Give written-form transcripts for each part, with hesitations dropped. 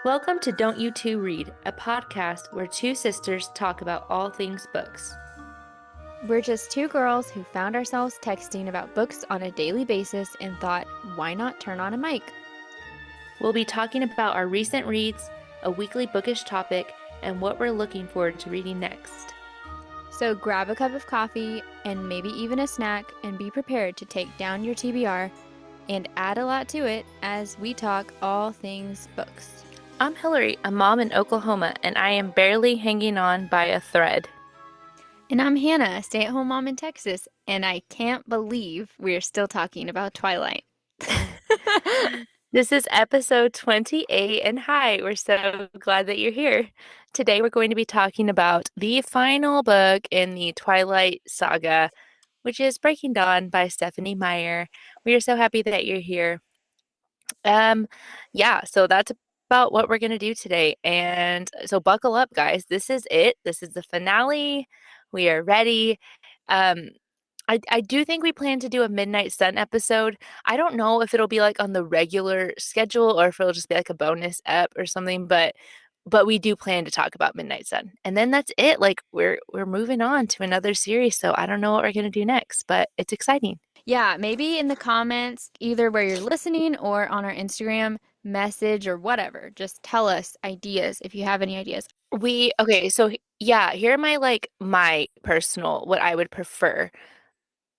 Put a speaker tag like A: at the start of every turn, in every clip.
A: Welcome to Don't You Two Read, a podcast where two sisters talk about all things books.
B: We're just two girls who found ourselves texting about books on a daily basis and thought, why not turn on a mic?
A: We'll be talking about our recent reads, a weekly bookish topic, and what we're looking forward to reading next.
B: So grab a cup of coffee and maybe even a snack and be prepared to take down your TBR and add a lot to it as we talk all things books.
A: I'm Hilary, a mom in Oklahoma, and I am barely hanging on by a thread.
B: And I'm Hannah, a stay-at-home mom in Texas, and I can't believe we're still talking about Twilight.
A: This is episode 28, and hi, we're so glad that you're here. Today we're going to be talking about the final book in the Twilight saga, which is Breaking Dawn by Stephanie Meyer. We are so happy that you're here. So that's about what we're gonna do today. And so buckle up, guys. This is it. This is the finale. We are ready. Um, I do think we plan to do a Midnight Sun episode. I don't know if it'll be like on the regular schedule or if it'll just be like a bonus ep or something, but we do plan to talk about Midnight Sun. And then that's it. Like we're moving on to another series, so I don't know what we're gonna do next, but it's exciting.
B: Yeah, maybe in the comments, either where you're listening or on our Instagram message or whatever. Just tell us ideas if you have any ideas.
A: Here are my personal what I would prefer.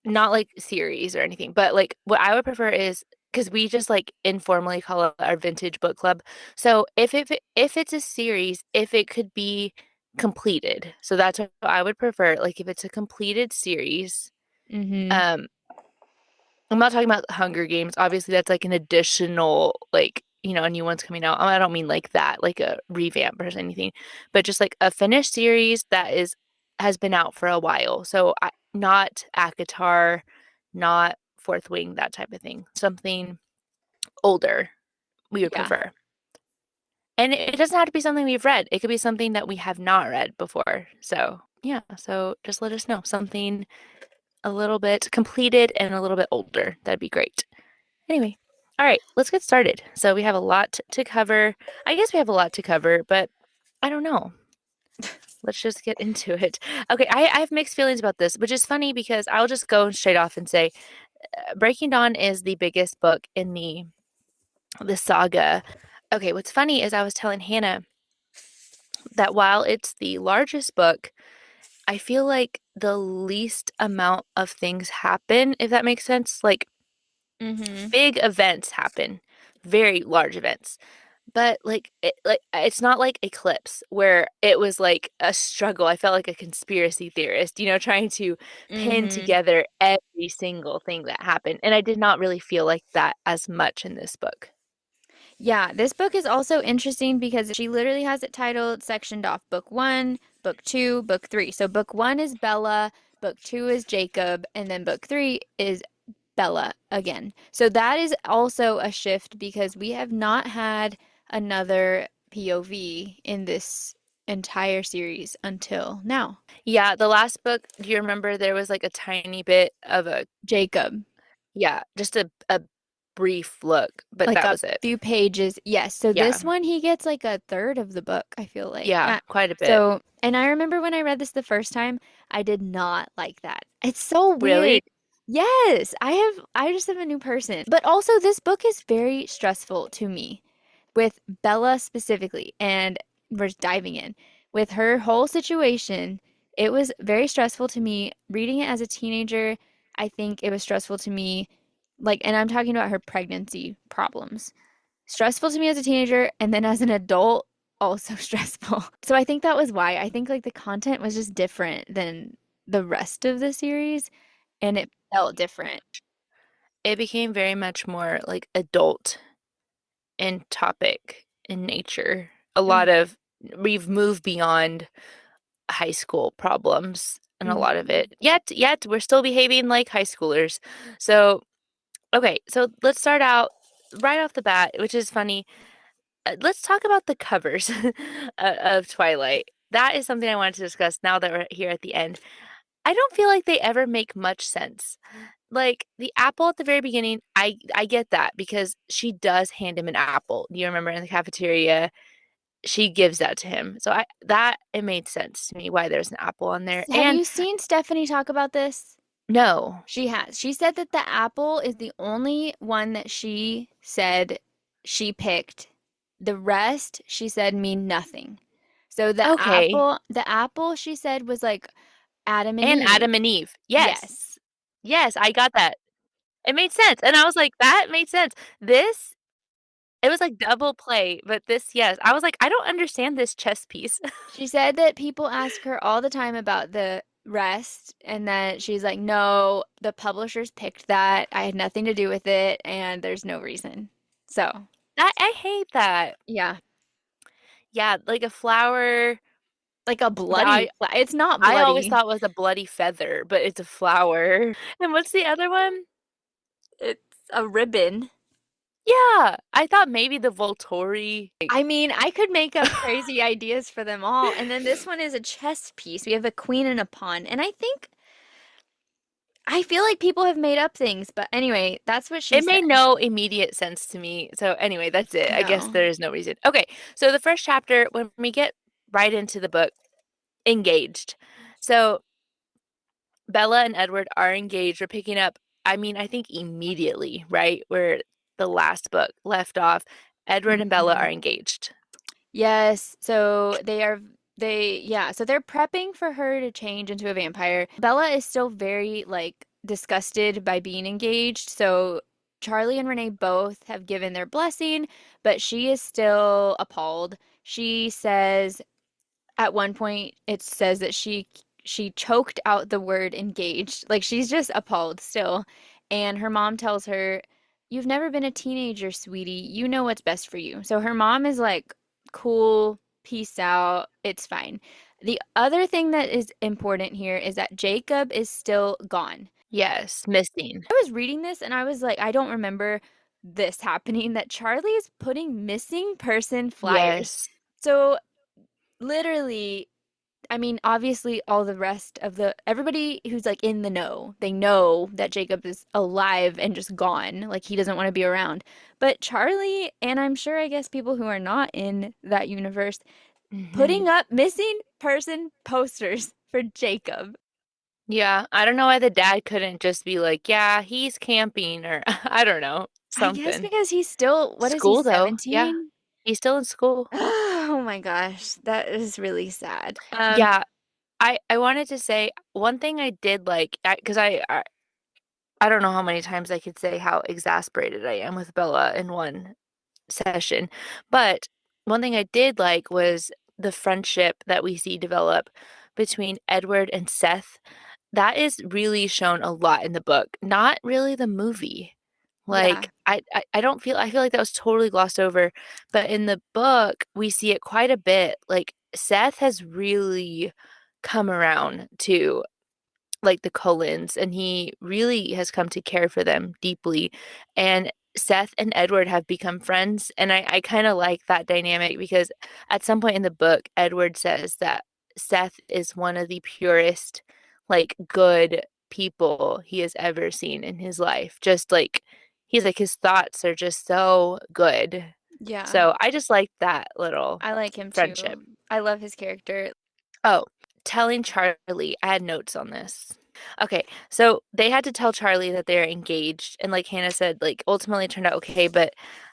A: Not like series or anything, but like what I would prefer is because we just like informally call it our vintage book club. So if it's a series, if it could be completed. So that's what I would prefer. Like if it's a completed series,
B: Mm-hmm.
A: um I'm not talking about Hunger Games. Obviously, that's like an additional, like, a new one's coming out. I don't mean like that, like a revamp or anything, but just like a finished series that has been out for a while. So not ACOTAR, not Fourth Wing, that type of thing. Something older, we would
B: Yeah.
A: prefer. And it doesn't have to be something we've read. It could be something that we have not read before. So yeah, so just let us know something a little bit completed and a little bit older. That'd be great. Anyway, all right, let's get started. So we have a lot to cover. I guess we have a lot to cover, but I don't know. Let's just get into it. Okay, I have mixed feelings about this, which is funny because I'll just go straight off and say Breaking Dawn is the biggest book in the saga. Okay, what's funny is I was telling Hannah that while it's the largest book, I feel like the least amount of things happen, if that makes sense. Like
B: Mm-hmm.
A: big events happen, very large events. But it's not like Eclipse where it was like a struggle. I felt like a conspiracy theorist, trying to pin
B: Mm-hmm.
A: together every single thing that happened. And I did not really feel like that as much in this book.
B: Yeah, this book is also interesting because she literally has it titled, sectioned off book one, book two, book three. So book one is Bella, book two is Jacob, and then book three is Bella again. So that is also a shift because we have not had another POV in this entire series until now.
A: Yeah, the last book, do you remember there was like a tiny bit of
B: Jacob,
A: just a brief look, but
B: like
A: that
B: a
A: was it.
B: few pages. Yes. So
A: Yeah.
B: this one, he gets like a third of the book, I feel like.
A: Yeah, quite a bit.
B: And I remember when I read this the first time, I did not like that. It's so
A: Really?
B: weird. Yes, I just am a new person. But also this book is very stressful to me with Bella specifically, and we're just diving in. With her whole situation, it was very stressful to me reading it as a teenager. I think it was stressful to me, like, and I'm talking about her pregnancy problems. Stressful to me as a teenager, and then as an adult, also stressful. So I think that was why. I think like the content was just different than the rest of the series, and it felt different.
A: It became very much more like adult in topic in nature. A lot of we've moved beyond high school problems and a lot of
B: Mm-hmm.
A: it. Yet we're still behaving like high schoolers. So, okay, so let's start out right off the bat, which is funny. Let's talk about the covers of Twilight. That is something I wanted to discuss now that we're here at the end. I don't feel like they ever make much sense. Like the apple at the very beginning, I get that because she does hand him an apple. Do you remember in the cafeteria? she gives that to him. So I that it made sense to me why there's an apple on there.
B: Have
A: And
B: you seen Stephanie talk about this?
A: no.
B: She has. She said that the apple is the only one that she said she picked. The rest, she said, mean nothing. So
A: Okay.
B: the apple she said was like Adam and
A: And
B: Eve.
A: Adam and Eve.
B: Yes.
A: Yes. Yes, I got that. It made sense. And I was like, that made sense. This, it was like double play, but this, yes. I was like, I don't understand this chess piece.
B: She said that people ask her all the time about the rest, and that she's like, no, the publishers picked that. I had nothing to do with it, and there's no reason. So,
A: I hate that.
B: yeah,
A: Yeah, like a flower
B: like a
A: that
B: bloody, it's not
A: I always
B: bloody.
A: thought was a bloody feather, but it's a flower. And what's the other one?
B: It's a ribbon.
A: Yeah, I thought maybe the Volturi.
B: I
A: Like,
B: mean, I could make up crazy ideas for them all. And then this one is a chess piece. We have a queen and a pawn. And I feel like people have made up things, but anyway, that's what she
A: it
B: said.
A: made no immediate sense to me. So anyway, that's it. I guess
B: No.
A: there is no reason. Okay, so the first chapter, when we get right into the book, engaged. So Bella and Edward are engaged. We're picking up, I mean, I think immediately, right? Where the last book left off. Edward and Bella
B: Mhm.
A: are engaged.
B: Yes, so yeah, so they're prepping for her to change into a vampire. Bella is still very like disgusted by being engaged. So Charlie and Renee both have given their blessing, but she is still appalled. She says at one point it says that she choked out the word engaged. Like she's just appalled still. And her mom tells her, "You've never been a teenager, sweetie. You know what's best for you." So her mom is like, "Cool, peace out. It's fine." The other thing that is important here is that Jacob is still gone.
A: Yes, missing.
B: I was reading this and I was like, I don't remember this happening, that Charlie is putting missing person flyers.
A: Yes.
B: So literally, I mean, obviously, all the rest of everybody who's like in the know, they know that Jacob is alive and just gone. Like he doesn't want to be around. But Charlie, and I'm sure, I guess, people who are not in that universe,
A: Hmm.
B: putting up missing person posters for Jacob.
A: Yeah, I don't know why the dad couldn't just be like, yeah, he's camping or I don't know,
B: I guess
A: something.
B: because he's still, what is he,
A: School though. Yeah.
B: 17?
A: He's still in school.
B: Oh my gosh, that is really sad.
A: Yeah, I wanted to say one thing I did like because I don't know how many times I could say how exasperated I am with Bella in one session, but one thing I did like was the friendship that we see develop between Edward and Seth. That is really shown a lot in the book, not really the movie.
B: Yeah,
A: Like I don't feel I feel like that was totally glossed over, but in the book we see it quite a bit. Like Seth has really come around to like the Cullens, and he really has come to care for them deeply. And Seth and Edward have become friends, and I kind of like that dynamic because at some point in the book, Edward says that Seth is one of the purest, like good people he has ever seen in his life. Just like he's like his thoughts are just so good.
B: yeah.
A: So I just like that little
B: I like him
A: friendship.
B: too. I love his character.
A: Oh, telling Charlie, I had notes on this. Okay, so they had to tell Charlie that they're engaged, and like Hannah said, like ultimately it turned out okay, but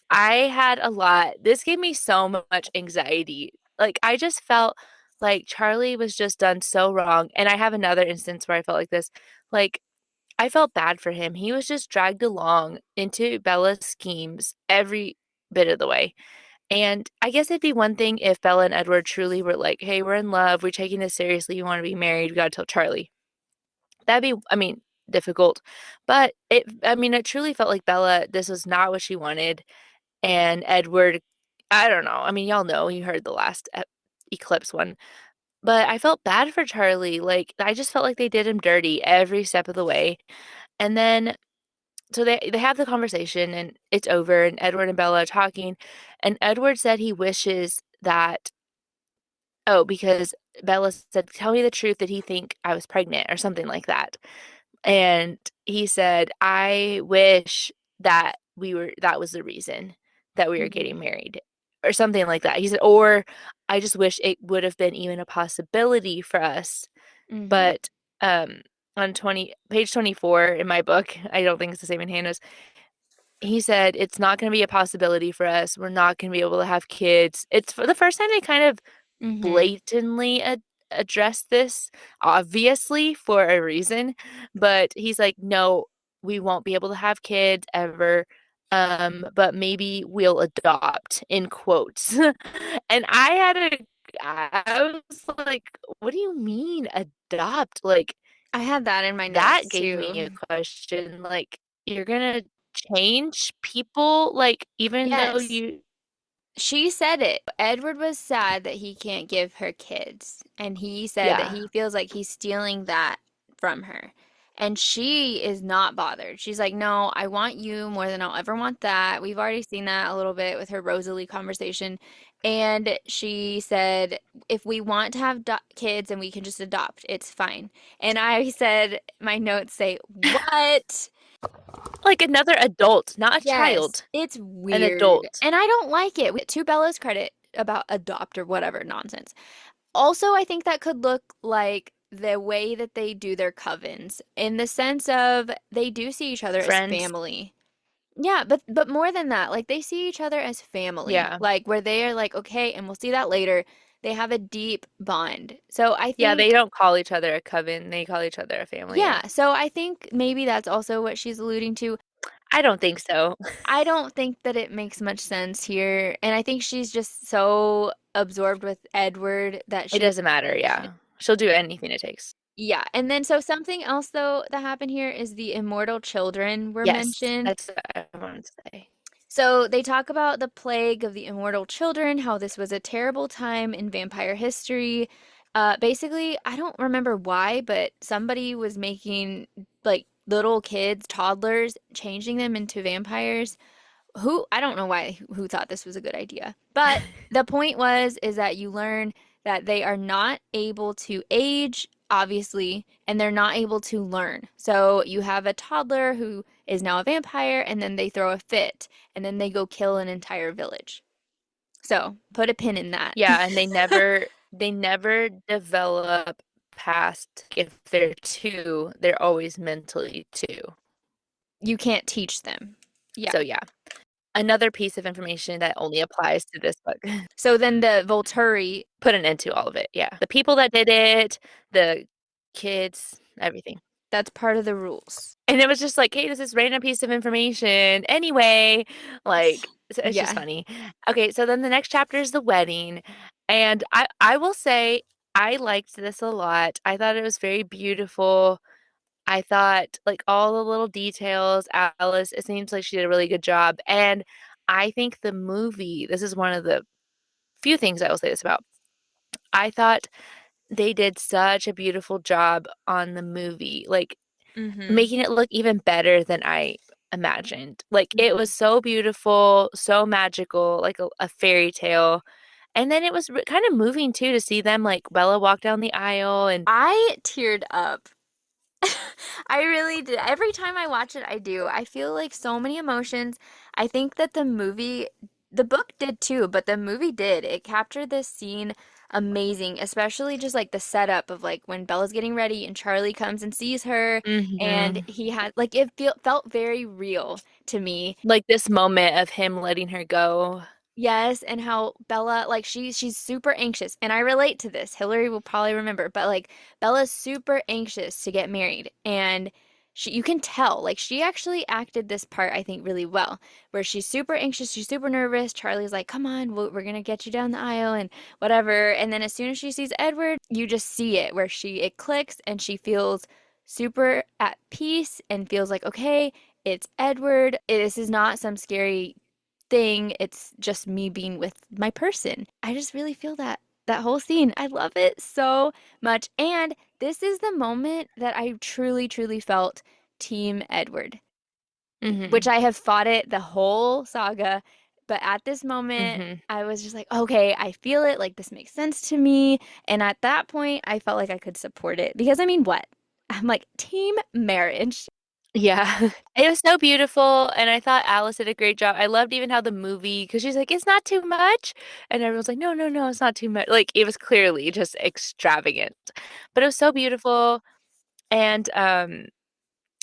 A: I had a lot. This gave me so much anxiety. Like I just felt like Charlie was just done so wrong. And I have another instance where I felt like this. Like I felt bad for him. He was just dragged along into Bella's schemes every bit of the way. And I guess it'd be one thing if Bella and Edward truly were like, hey, we're in love, we're taking this seriously, we want to be married, we gotta tell Charlie. That'd be, I mean, difficult. But I mean, it truly felt like Bella, this was not what she wanted. And Edward, I don't know. I mean, y'all know, you heard the last Eclipse one. But I felt bad for Charlie. Like, I just felt like they did him dirty every step of the way. And then so they have the conversation and it's over and Edward and Bella are talking and Edward said he wishes that because Bella said tell me the truth, did he think I was pregnant or something like that, and he said I wish that we were that was the reason that we were
B: Mhm.
A: getting married. or something like that. He said, or I just wish it would have been even a possibility for us.
B: Mm-hmm.
A: But um on 20 page 24 in my book, I don't think it's the same in Hannah's. He said it's not going to be a possibility for us. We're not going to be able to have kids. It's for the first time they kind of
B: Mm-hmm.
A: blatantly address this, obviously for a reason, but he's like, no, we won't be able to have kids ever. But maybe we'll adopt in quotes. And I was like, what do you mean adopt? Like
B: I had that in my
A: that
B: notes
A: gave me a
B: too.
A: question. Like you're gonna change people, like even though
B: Yes.
A: you,
B: She said it. Edward was sad that he can't give her kids, and he said that
A: yeah.
B: he feels like he's stealing that from her. And she is not bothered. She's like, "No, I want you more than I'll ever want that." We've already seen that a little bit with her Rosalie conversation. And she said, "If we want to have kids and we can just adopt, it's fine." And I said, my notes say, "What?"
A: Like another adult, not a
B: Yes,
A: child,
B: it's
A: an
B: weird.
A: adult.
B: And I don't like it. To Bella's credit about adopt or whatever nonsense. Also, I think that could look like the way that they do their covens in the sense of they do see each other as
A: Friends.
B: family. Yeah, but more than that, like they see each other as family.
A: Yeah.
B: Like where they are like, okay, and we'll see that later. They have a deep bond. So I
A: Yeah, they
B: think,
A: don't call each other a coven. They call each other a family. Yeah.
B: yeah, so I think maybe that's also what she's alluding to.
A: I don't think so.
B: I don't think that it makes much sense here. And I think she's just so absorbed with Edward that
A: It
B: she
A: doesn't
B: doesn't pay
A: matter.
B: attention.
A: Yeah. She'll do anything it takes.
B: Yeah. And then, so something else, though, that happened here is the immortal children were
A: Yes,
B: mentioned.
A: that's what I wanted to say.
B: So they talk about the plague of the immortal children, how this was a terrible time in vampire history. Basically, I don't remember why, but somebody was making like little kids, toddlers, changing them into vampires. Who, I don't know why, who thought this was a good idea. But the point was is that you learn that they are not able to age, obviously, and they're not able to learn. So you have a toddler who is now a vampire, and then they throw a fit, and then they go kill an entire village. So put a pin in that.
A: Yeah, and they never develop past, if they're two, they're always mentally two.
B: You can't teach them. Yeah.
A: So yeah, another piece of information that only applies to this book.
B: So then the Volturi,
A: Put an end to all of it. Yeah. The people that did it, the kids, everything.
B: that's part of the rules.
A: And it was just like, hey, this is random piece of information. Anyway, like it's just
B: Yeah.
A: funny. Okay, so then the next chapter is the wedding. And I will say I liked this a lot. I thought it was very beautiful. I thought like all the little details, Alice, it seems like she did a really good job. And I think the movie, this is one of the few things I will say this about. I thought they did such a beautiful job on the movie, like
B: Mm-hmm.
A: making it look even better than I imagined. Like it
B: Mm-hmm.
A: was so beautiful, so magical, like a fairy tale. And then it was kind of moving too to see them like Bella walk down the aisle and
B: I teared up. I really did. Every time I watch it, I do. I feel like so many emotions. I think that the book did too, but the movie did. It captured this scene amazing, especially just like the setup of like when Bella's getting ready and Charlie comes and sees her, and
A: hmm
B: he had like felt very real to me.
A: like this moment of him letting her go.
B: Yes, and how Bella, like she's super anxious, and I relate to this. Hillary will probably remember, but like Bella's super anxious to get married, and you can tell like she actually acted this part I think really well, where she's super anxious, she's super nervous. Charlie's like, "Come on, we're gonna get you down the aisle and whatever," and then as soon as she sees Edward, you just see it where it clicks and she feels super at peace and feels like, okay, it's Edward. This is not some scary thing. It's just me being with my person. I just really feel that whole scene. I love it so much. And this is the moment that I truly, truly felt Team Edward, which
A: hmm
B: I have fought it the whole saga. But at this moment,
A: hmm
B: I was just like, okay, I feel it. Like, this makes sense to me. And at that point, I felt like I could support it because I mean, what? I'm like, team marriage.
A: Yeah. It was so beautiful, and I thought Alice did a great job. I loved even how the movie, because she's like, it's not too much. And everyone's like, no, no, no, it's not too much. Like, it was clearly just extravagant. But it was so beautiful. And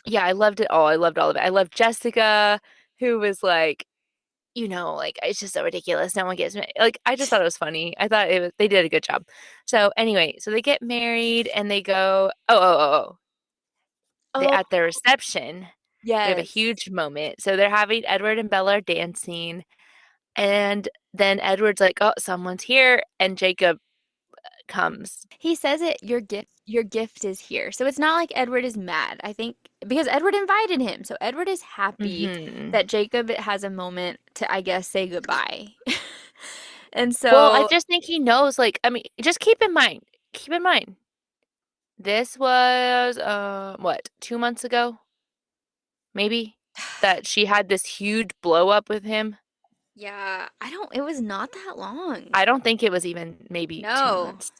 A: yeah, I loved it all. I loved all of it. I loved Jessica, who was like, like it's just so ridiculous. No one gets me. Like, I just thought it was funny. I thought they did a good job. So anyway, so they get married and they go, they
B: Oh,
A: at their reception. We have a
B: yes.
A: huge moment. So they're having Edward and Bella are dancing, and then Edward's like, "Oh, someone's here," and Jacob comes.
B: He says it, your gift is here. So it's not like Edward is mad. I think because Edward invited him. So Edward is happy
A: Hmm.
B: that Jacob has a moment to, I guess, say goodbye. And
A: Well, I
B: so,
A: just think he knows. Like, I mean, just keep in mind, this was what, 2 months ago, maybe, that she had this huge blow up with him.
B: yeah, it was not that long.
A: I don't think it was even maybe two
B: No.
A: months.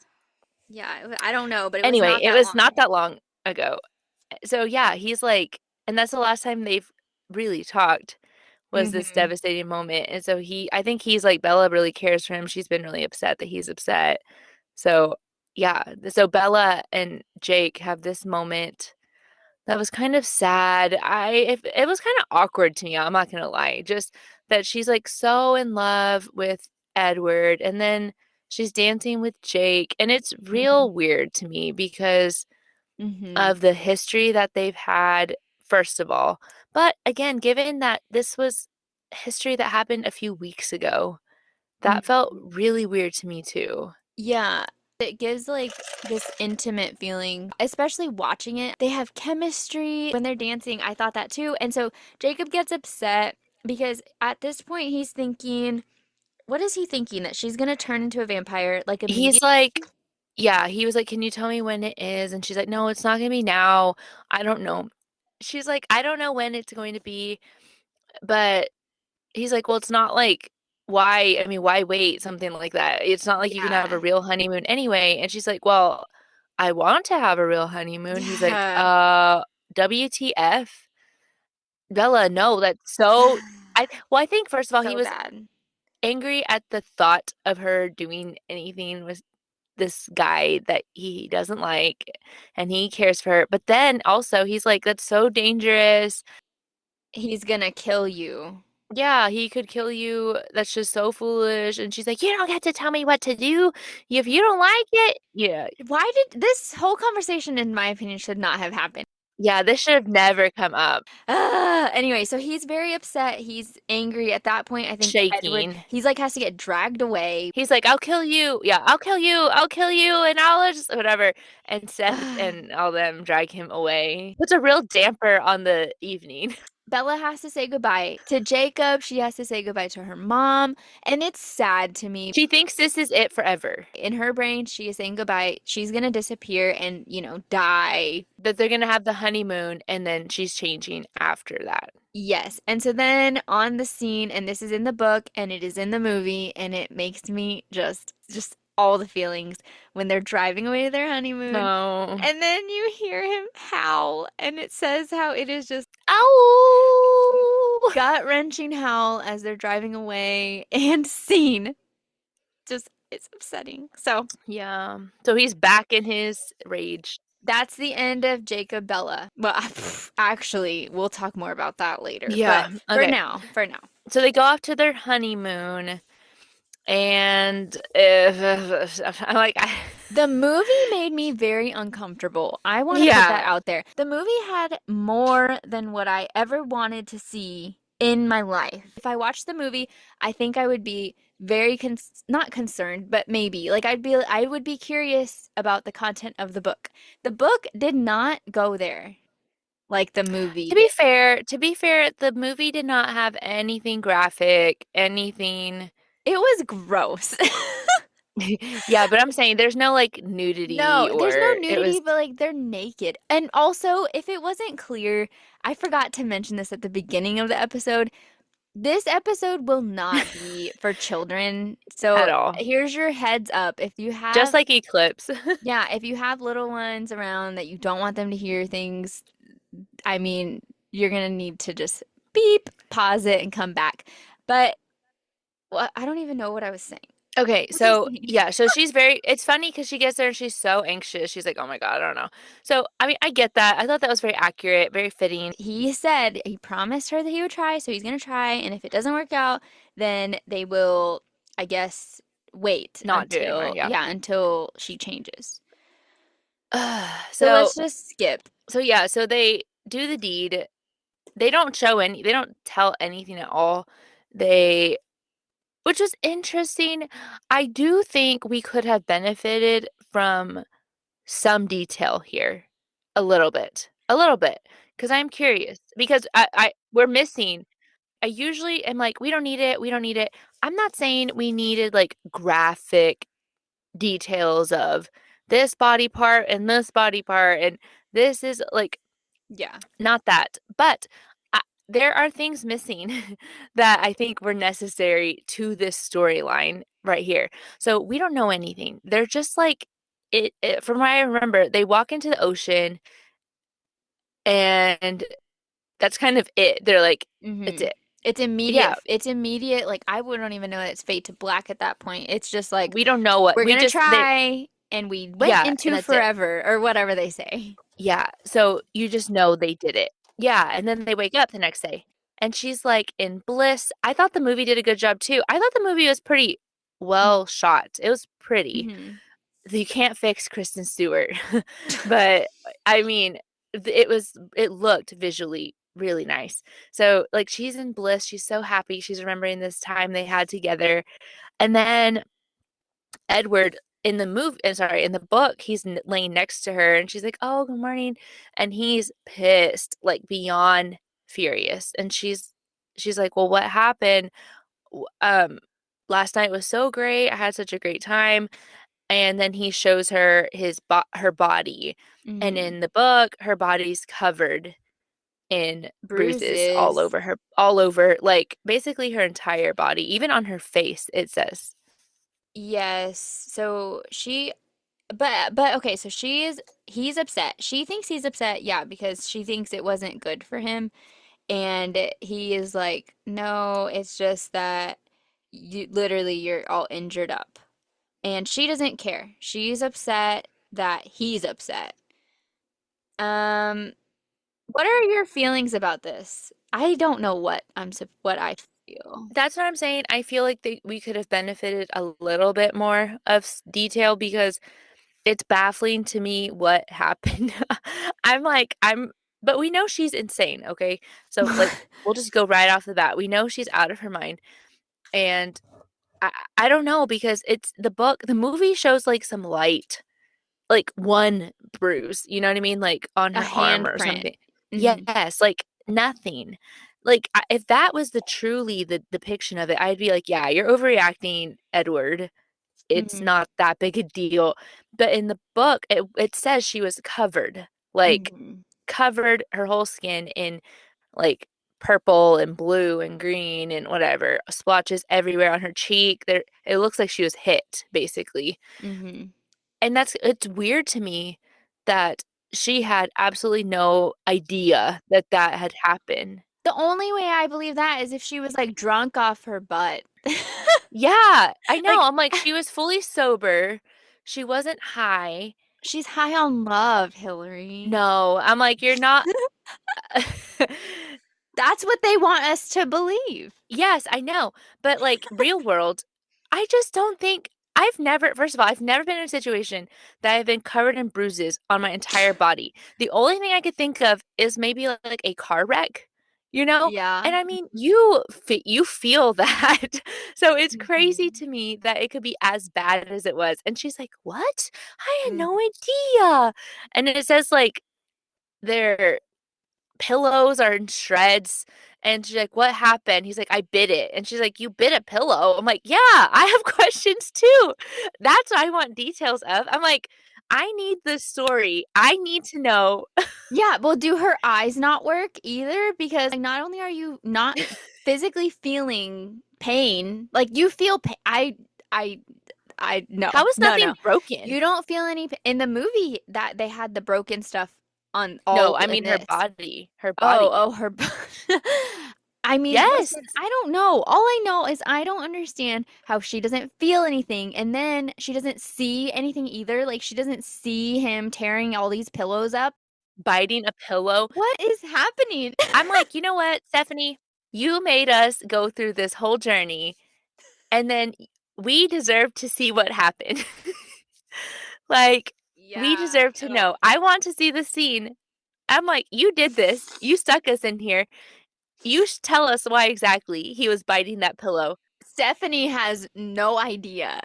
B: Yeah, I don't know, but it was
A: Anyway,
B: not
A: it
B: that
A: was not
B: long.
A: that long ago. So yeah, he's like, and that's the last time they've really talked, was this
B: Hmm.
A: devastating moment. And so I think he's like, Bella really cares for him. She's been really upset that he's upset. So yeah, so Bella and Jake have this moment that was kind of sad. If it was kind of awkward to me, I'm not gonna lie. Just that she's like so in love with Edward, and then she's dancing with Jake, and it's real weird to me because
B: Hmm.
A: of the history that they've had, first of all. But again, given that this was history that happened a few weeks ago, that felt
B: Hmm.
A: really weird to me too.
B: Yeah, it gives like this intimate feeling, especially watching it. They have chemistry when they're dancing. I thought that too. And so Jacob gets upset because at this point he's thinking, what is he thinking? That she's gonna turn into a vampire like
A: He's
B: immediately?
A: like, yeah, he was like, "Can you tell me when it is?" And she's like, "No, it's not gonna be now. I don't know." She's like, "I don't know when it's going to be." But he's like, "Well, it's not like, why, I mean, why wait something like that? It's not like you can have a
B: Yeah.
A: real honeymoon anyway." And she's like, "Well, I want to have a real honeymoon." He's like,
B: Yeah.
A: WTF? Bella, no, that's so I think first of all, he
B: So
A: was
B: bad.
A: angry at the thought of her doing anything with this guy that he doesn't like, and he cares for her. But then also he's like, that's so dangerous.
B: He's gonna kill you.
A: Yeah, he could kill you. That's just so foolish. And she's like, you don't get to tell me what to do if you don't like it. Yeah.
B: Why did this whole conversation, in my opinion, should not have happened?
A: Yeah, this should have never come up.
B: Anyway, so he's very upset. He's angry at that point. I think Edward,
A: Shaking.
B: he's like has to get dragged away.
A: He's like, I'll kill you. Yeah, I'll kill you. I'll kill you. And I'll just whatever. And Seth and all them drag him away. Puts a real damper on the evening.
B: Bella has to say goodbye to Jacob. She has to say goodbye to her mom. And it's sad to me.
A: She thinks this is it forever.
B: In her brain, she is saying goodbye. She's gonna disappear and, die.
A: That they're gonna have the honeymoon and then she's changing after that.
B: Yes. And so then on the scene, and this is in the book and it is in the movie, and it makes me just all the feelings when they're driving away to their honeymoon.
A: No.
B: And then you hear him howl, and it says how it is just
A: Ow!
B: gut-wrenching howl as they're driving away and scene. Just it's upsetting. So
A: Yeah. So he's back in his rage.
B: that's the end of Jacob Bella. Well, actually, we'll talk more about that later. But
A: Yeah.
B: for
A: Okay.
B: now.
A: So they go off to their honeymoon, and I'm like,
B: The movie made me very uncomfortable. I want to put that
A: yeah.
B: out there. The movie had more than what I ever wanted to see in my life. If I watched the movie, I think I would be very not concerned, but maybe like I would be curious about the content of the book. The book did not go there like the movie did.
A: To be fair, the movie did not have anything graphic, anything.
B: It was gross.
A: Yeah, but I'm saying there's no like nudity,
B: No, there's no
A: or it
B: nudity,
A: was
B: but like they're naked. And also, if it wasn't clear, I forgot to mention this at the beginning of the episode. This episode will not be for children. So
A: at all.
B: here's your heads up.
A: Just like Eclipse.
B: Yeah, if you have little ones around that you don't want them to hear things, I mean, you're gonna need to just beep, pause it, and come back. But well, I don't even know what I was saying.
A: Okay,
B: What was I
A: so
B: saying?
A: yeah, so she's very, it's funny because she gets there and she's so anxious. She's like, oh my God, I don't know. So, I mean, I get that. I thought that was very accurate, very fitting,
B: He said he promised her that he would try, so he's gonna try, and if it doesn't work out, then they will, I guess, wait
A: not do it anymore.
B: until,
A: Yeah.
B: yeah, until she changes. So
A: So,
B: let's just skip.
A: so yeah, so they do the deed. They don't tell anything at all. They, which was interesting. I do think we could have benefited from some detail here, a little bit, because I'm curious. Because we're missing. I usually am like, we don't need it, we don't need it. I'm not saying we needed like graphic details of this body part and this body part, and this is like
B: Yeah.
A: not that, but there are things missing that I think were necessary to this storyline right here. So we don't know anything. They're just like from what I remember, they walk into the ocean and that's kind of it. They're like, it's
B: Mm-hmm.
A: it.
B: It's
A: Yeah,
B: immediate. It's immediate. Like I wouldn't even know that it's fade to black at that point. It's just like
A: we don't know what
B: we're
A: we
B: gonna
A: just they
B: try, and we went
A: yeah, and
B: into
A: that's it.
B: forever or whatever they say.
A: Yeah. So you just know they did it. Yeah. And then they wake up the next day and she's like in bliss. I thought the movie did a good job too. I thought the movie was pretty well shot. It was pretty.
B: Mm-hmm.
A: You can't fix Kristen Stewart. But I mean, it looked visually really nice. So like she's in bliss. She's so happy. She's remembering this time they had together. And then Edward in the movie, sorry, in the book, he's laying next to her and she's like, "Oh, good morning." And he's pissed, like beyond furious. And she's like, "Well, what happened? W- Um, last night was so great. I had such a great time." And then he shows her her body. And
B: Mm-hmm.
A: in the book, her body's covered in bruises
B: Bruises.
A: all over, like basically her entire body, even on her face, it says.
B: Yes. So but okay, so he's upset. She thinks he's upset, yeah, because she thinks it wasn't good for him. And he is like, no, it's just that you're all injured up. And she doesn't care. She's upset that he's upset. Um, what are your feelings about this? I don't know what I feel.
A: That's what I'm saying. I feel like we could have benefited a little bit more of detail because it's baffling to me what happened. But we know she's insane, okay? So, like, we'll just go right off the bat. We know she's out of her mind. And I don't know because the movie shows like some light, like one bruise, you know what I mean? Like on
B: A
A: her arm or
B: handprint.
A: something.
B: Hmm.
A: Yes, like nothing. Like if that was truly the depiction of it, I'd be like, yeah, you're overreacting, Edward. It's
B: Hmm.
A: not that big a deal. But in the book, it says she was covered, like
B: Hmm.
A: covered her whole skin in like purple and blue and green and whatever, splotches everywhere on her cheek. There, it looks like she was hit, basically.
B: Hmm.
A: And it's weird to me that she had absolutely no idea that that had happened.
B: The only way I believe that is if she was like drunk off her butt.
A: Yeah, I know.
B: Like
A: I'm like, she was fully sober. She wasn't high.
B: she's high on love, Hillary.
A: No, I'm like, you're not.
B: That's what they want us to believe.
A: Yes, I know. But like real world, I just don't think first of all, I've never been in a situation that I've been covered in bruises on my entire body. The only thing I could think of is maybe like a car wreck, you know?
B: Yeah.
A: And I mean, you feel that. So it's crazy
B: Hmm.
A: to me that it could be as bad as it was. And she's like, "What? I had
B: Hmm.
A: no idea." And it says like they're pillows are in shreds. And she's like, "What happened?" He's like, "I bit it." And she's like, "You bit a pillow?" I'm like, "Yeah, I have questions too." That's what I want details of. I'm like, I need the story. I need to know.
B: Yeah, well, do her eyes not work either? Because like not only are you not physically feeling pain, like you feel pain. I no,
A: How is
B: no,
A: nothing
B: no.
A: broken?
B: You don't feel any in the movie that they had the broken stuff. on
A: No,
B: all
A: I
B: in
A: mean her
B: this.
A: body. Her
B: Oh,
A: body.
B: oh, her. I mean,
A: Yes.
B: listen, I don't know. All I know is I don't understand how she doesn't feel anything, and then she doesn't see anything either. Like, she doesn't see him tearing all these pillows up.
A: Biting a pillow.
B: What is happening?
A: I'm like, you know what, Stephanie? You made us go through this whole journey, and then we deserve to see what happened. Like, we
B: Yeah.
A: deserve to know. I want to see the scene. I'm like, you did this. You stuck us in here. You tell us why exactly he was biting that pillow.
B: Stephanie has no idea.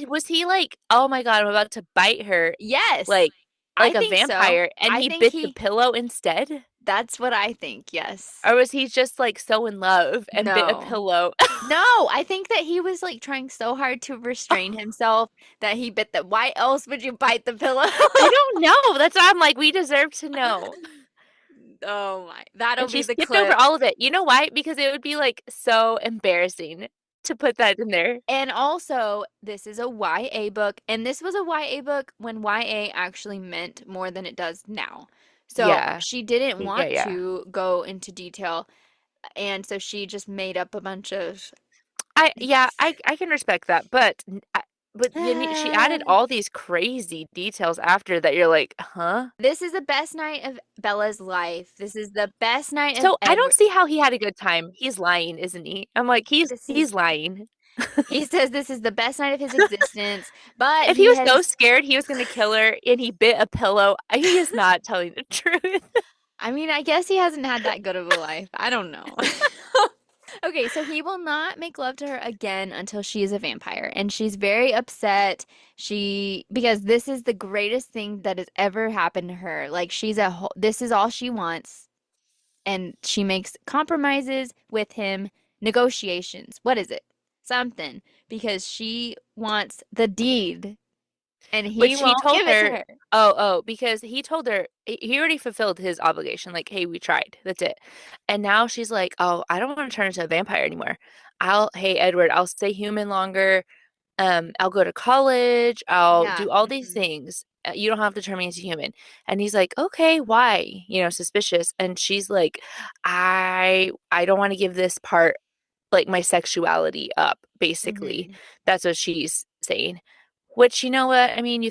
A: Was he like, oh my God, I'm about to bite her
B: Yes,
A: like
B: I
A: a
B: think so.
A: vampire and
B: I
A: he
B: think
A: bit the
B: he,
A: pillow instead?
B: that's what I think, yes.
A: Or was he just like so in love and bit a
B: No.
A: pillow?
B: No, I think that he was like trying so hard to restrain himself that he bit the. Why else would you bite the pillow?
A: I don't know. That's why I'm like, we deserve to know.
B: Oh my, that'll
A: And
B: be
A: she
B: the
A: skipped over
B: clip.
A: all of it. You know why? Because it would be like so embarrassing to put that in there.
B: And also, this is a YA book, and this was a YA book when YA actually meant more than it does now. So
A: Yeah.
B: she didn't
A: Yeah,
B: want
A: yeah.
B: to go into detail, and so she just made up a bunch of.
A: I can respect that, but then she added all these crazy details after that. You're like, huh?
B: This is the best night of Bella's life. This is the best night of
A: So I don't
B: Edward.
A: see how he had a good time. He's lying, isn't he? I'm like,
B: This is,
A: he's lying.
B: he says this is the best night of his existence, but
A: If he
B: he
A: was so
B: has,
A: scared he was gonna kill her and he bit a pillow, he is not telling the truth.
B: I mean, I guess he hasn't had that good of a life. I don't know. Okay, so he will not make love to her again until she is a vampire. And she's very upset. Because this is the greatest thing that has ever happened to her. Like, this is all she wants. And she makes compromises with him, negotiations. What is it? Something. Because she wants the deed and he
A: Which he
B: won't
A: told
B: give it to
A: her,
B: her.
A: because he told her he already fulfilled his obligation. Like, hey, we tried. That's it. And now she's like, oh, I don't want to turn into a vampire anymore. Hey, Edward, I'll stay human longer. I'll go to college. I'll
B: Yeah.
A: do all these things. You don't have to turn me into human. And he's like, okay, why? Suspicious. And she's like, I don't want to give this part, like my sexuality up, basically.
B: Mm-hmm.
A: That's what she's saying. Which, you know what? I mean, you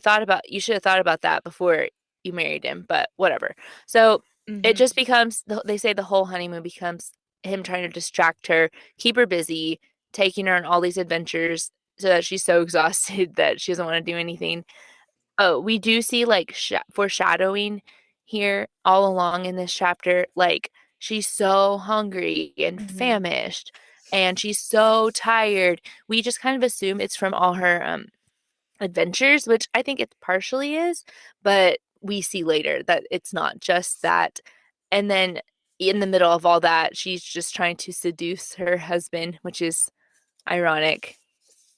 A: should have thought about that before you married him, but whatever. So it
B: Mm-hmm.
A: just becomes, they say the whole honeymoon becomes him trying to distract her, keep her busy, taking her on all these adventures so that she's so exhausted that she doesn't want to do anything. Oh, we do see like foreshadowing here all along in this chapter. Like, she's so hungry and
B: Mm-hmm.
A: famished and she's so tired. We just kind of assume it's from all her adventures, which I think it partially is, but we see later that it's not just that. And then in the middle of all that, she's just trying to seduce her husband, which is ironic.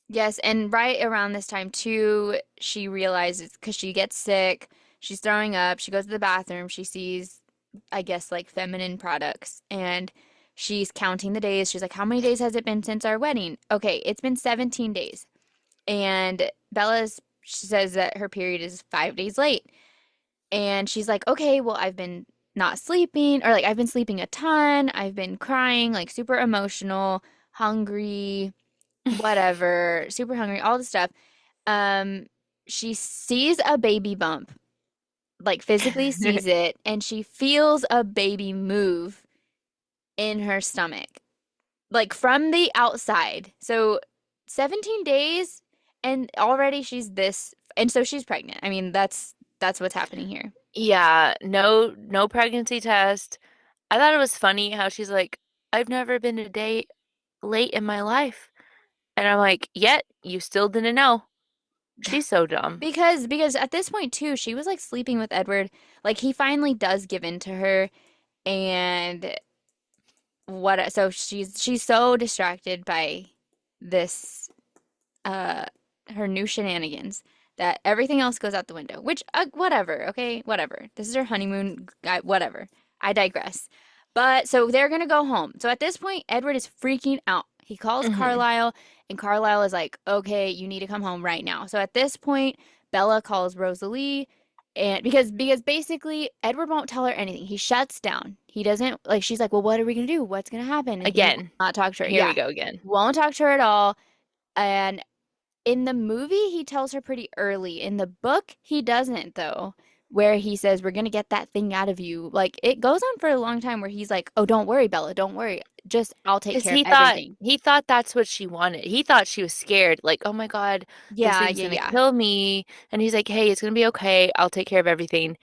B: Yes, and right around this time too, she realizes because she gets sick, she's throwing up, she goes to the bathroom, she sees, I guess, like feminine products, and she's counting the days. She's like, how many days has it been since our wedding? Okay, it's been 17 days. And she says that her period is 5 days late. And she's like, okay, well, I've been not sleeping, or like, I've been sleeping a ton, I've been crying, like super emotional, hungry, whatever, super hungry, all the stuff. Um, she sees a baby bump, like physically sees it, and she feels a baby move in her stomach, like from the outside. So 17 days and already she's this, and so she's pregnant. I mean, that's what's happening here.
A: Yeah, no pregnancy test. I thought it was funny how she's like, I've never been a day late in my life. And I'm like, yet you still didn't know. She's so dumb.
B: Because at this point too, she was like sleeping with Edward. Like he finally does give in to her and what so she's so distracted by this uh her new shenanigans that everything else goes out the window, which whatever, okay, whatever, this is her honeymoon guy, whatever, I digress. But so they're gonna go home. So at this point Edward is freaking out. He calls
A: Hmm.
B: Carlisle and Carlisle is like, okay, you need to come home right now. So at this point Bella calls Rosalie And because basically Edward won't tell her anything. He shuts down. He doesn't like she's like, "Well, what are we going to do? What's going to happen?" And he will
A: Again,
B: not talk to her.
A: here we
B: Yeah.
A: go again.
B: Won't talk to her at all. And in the movie, he tells her pretty early. In the book, he doesn't though, where he says, "We're going to get that thing out of you." Like it goes on for a long time where he's like, "Oh, don't worry, Bella. Don't worry. Just I'll take
A: Because
B: care of everything."
A: he thought that's what she wanted. He thought she was scared, like, oh my God, this
B: Yeah,
A: thing's
B: yeah,
A: gonna
B: yeah.
A: kill me. And he's like, hey, it's gonna be okay. I'll take care of everything.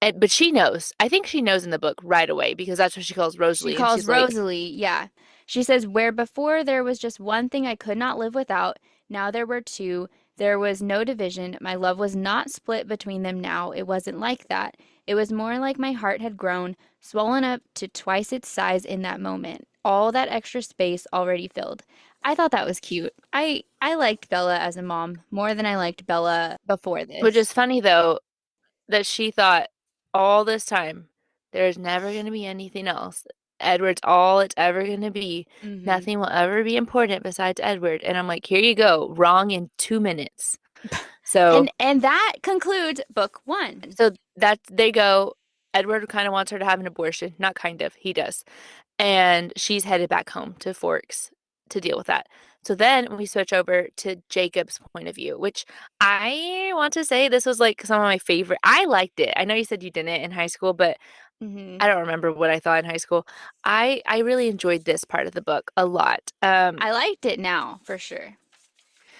A: But she knows. I think she knows in the book right away because that's what she calls
B: She
A: Rosalie. And
B: calls
A: she's like,
B: Rosalie, yeah. She says, "Where before there was just one thing I could not live without, now there were two. There was no division. My love was not split between them now. It wasn't like that. It was more like my heart had grown, swollen up to twice its size in that moment. All that extra space already filled." I thought that was cute. I liked Bella as a mom more than I liked Bella before
A: which
B: this.
A: is funny though, that she thought all this time, there's never gonna be anything else. Edward's all it's ever gonna be.
B: Hmm.
A: Nothing will ever be important besides Edward. And I'm like, here you go, wrong in 2 minutes. So
B: And that concludes book one.
A: So that they go. Edward kind of wants her to have an abortion. Not kind of, he does. And she's headed back home to Forks to deal with that. So then we switch over to Jacob's point of view, which I want to say this was like some of my favorite. I liked it. I know you said you didn't in high school, but
B: Hmm.
A: I don't remember what I thought in high school. I really enjoyed this part of the book a lot.
B: I liked it now for sure.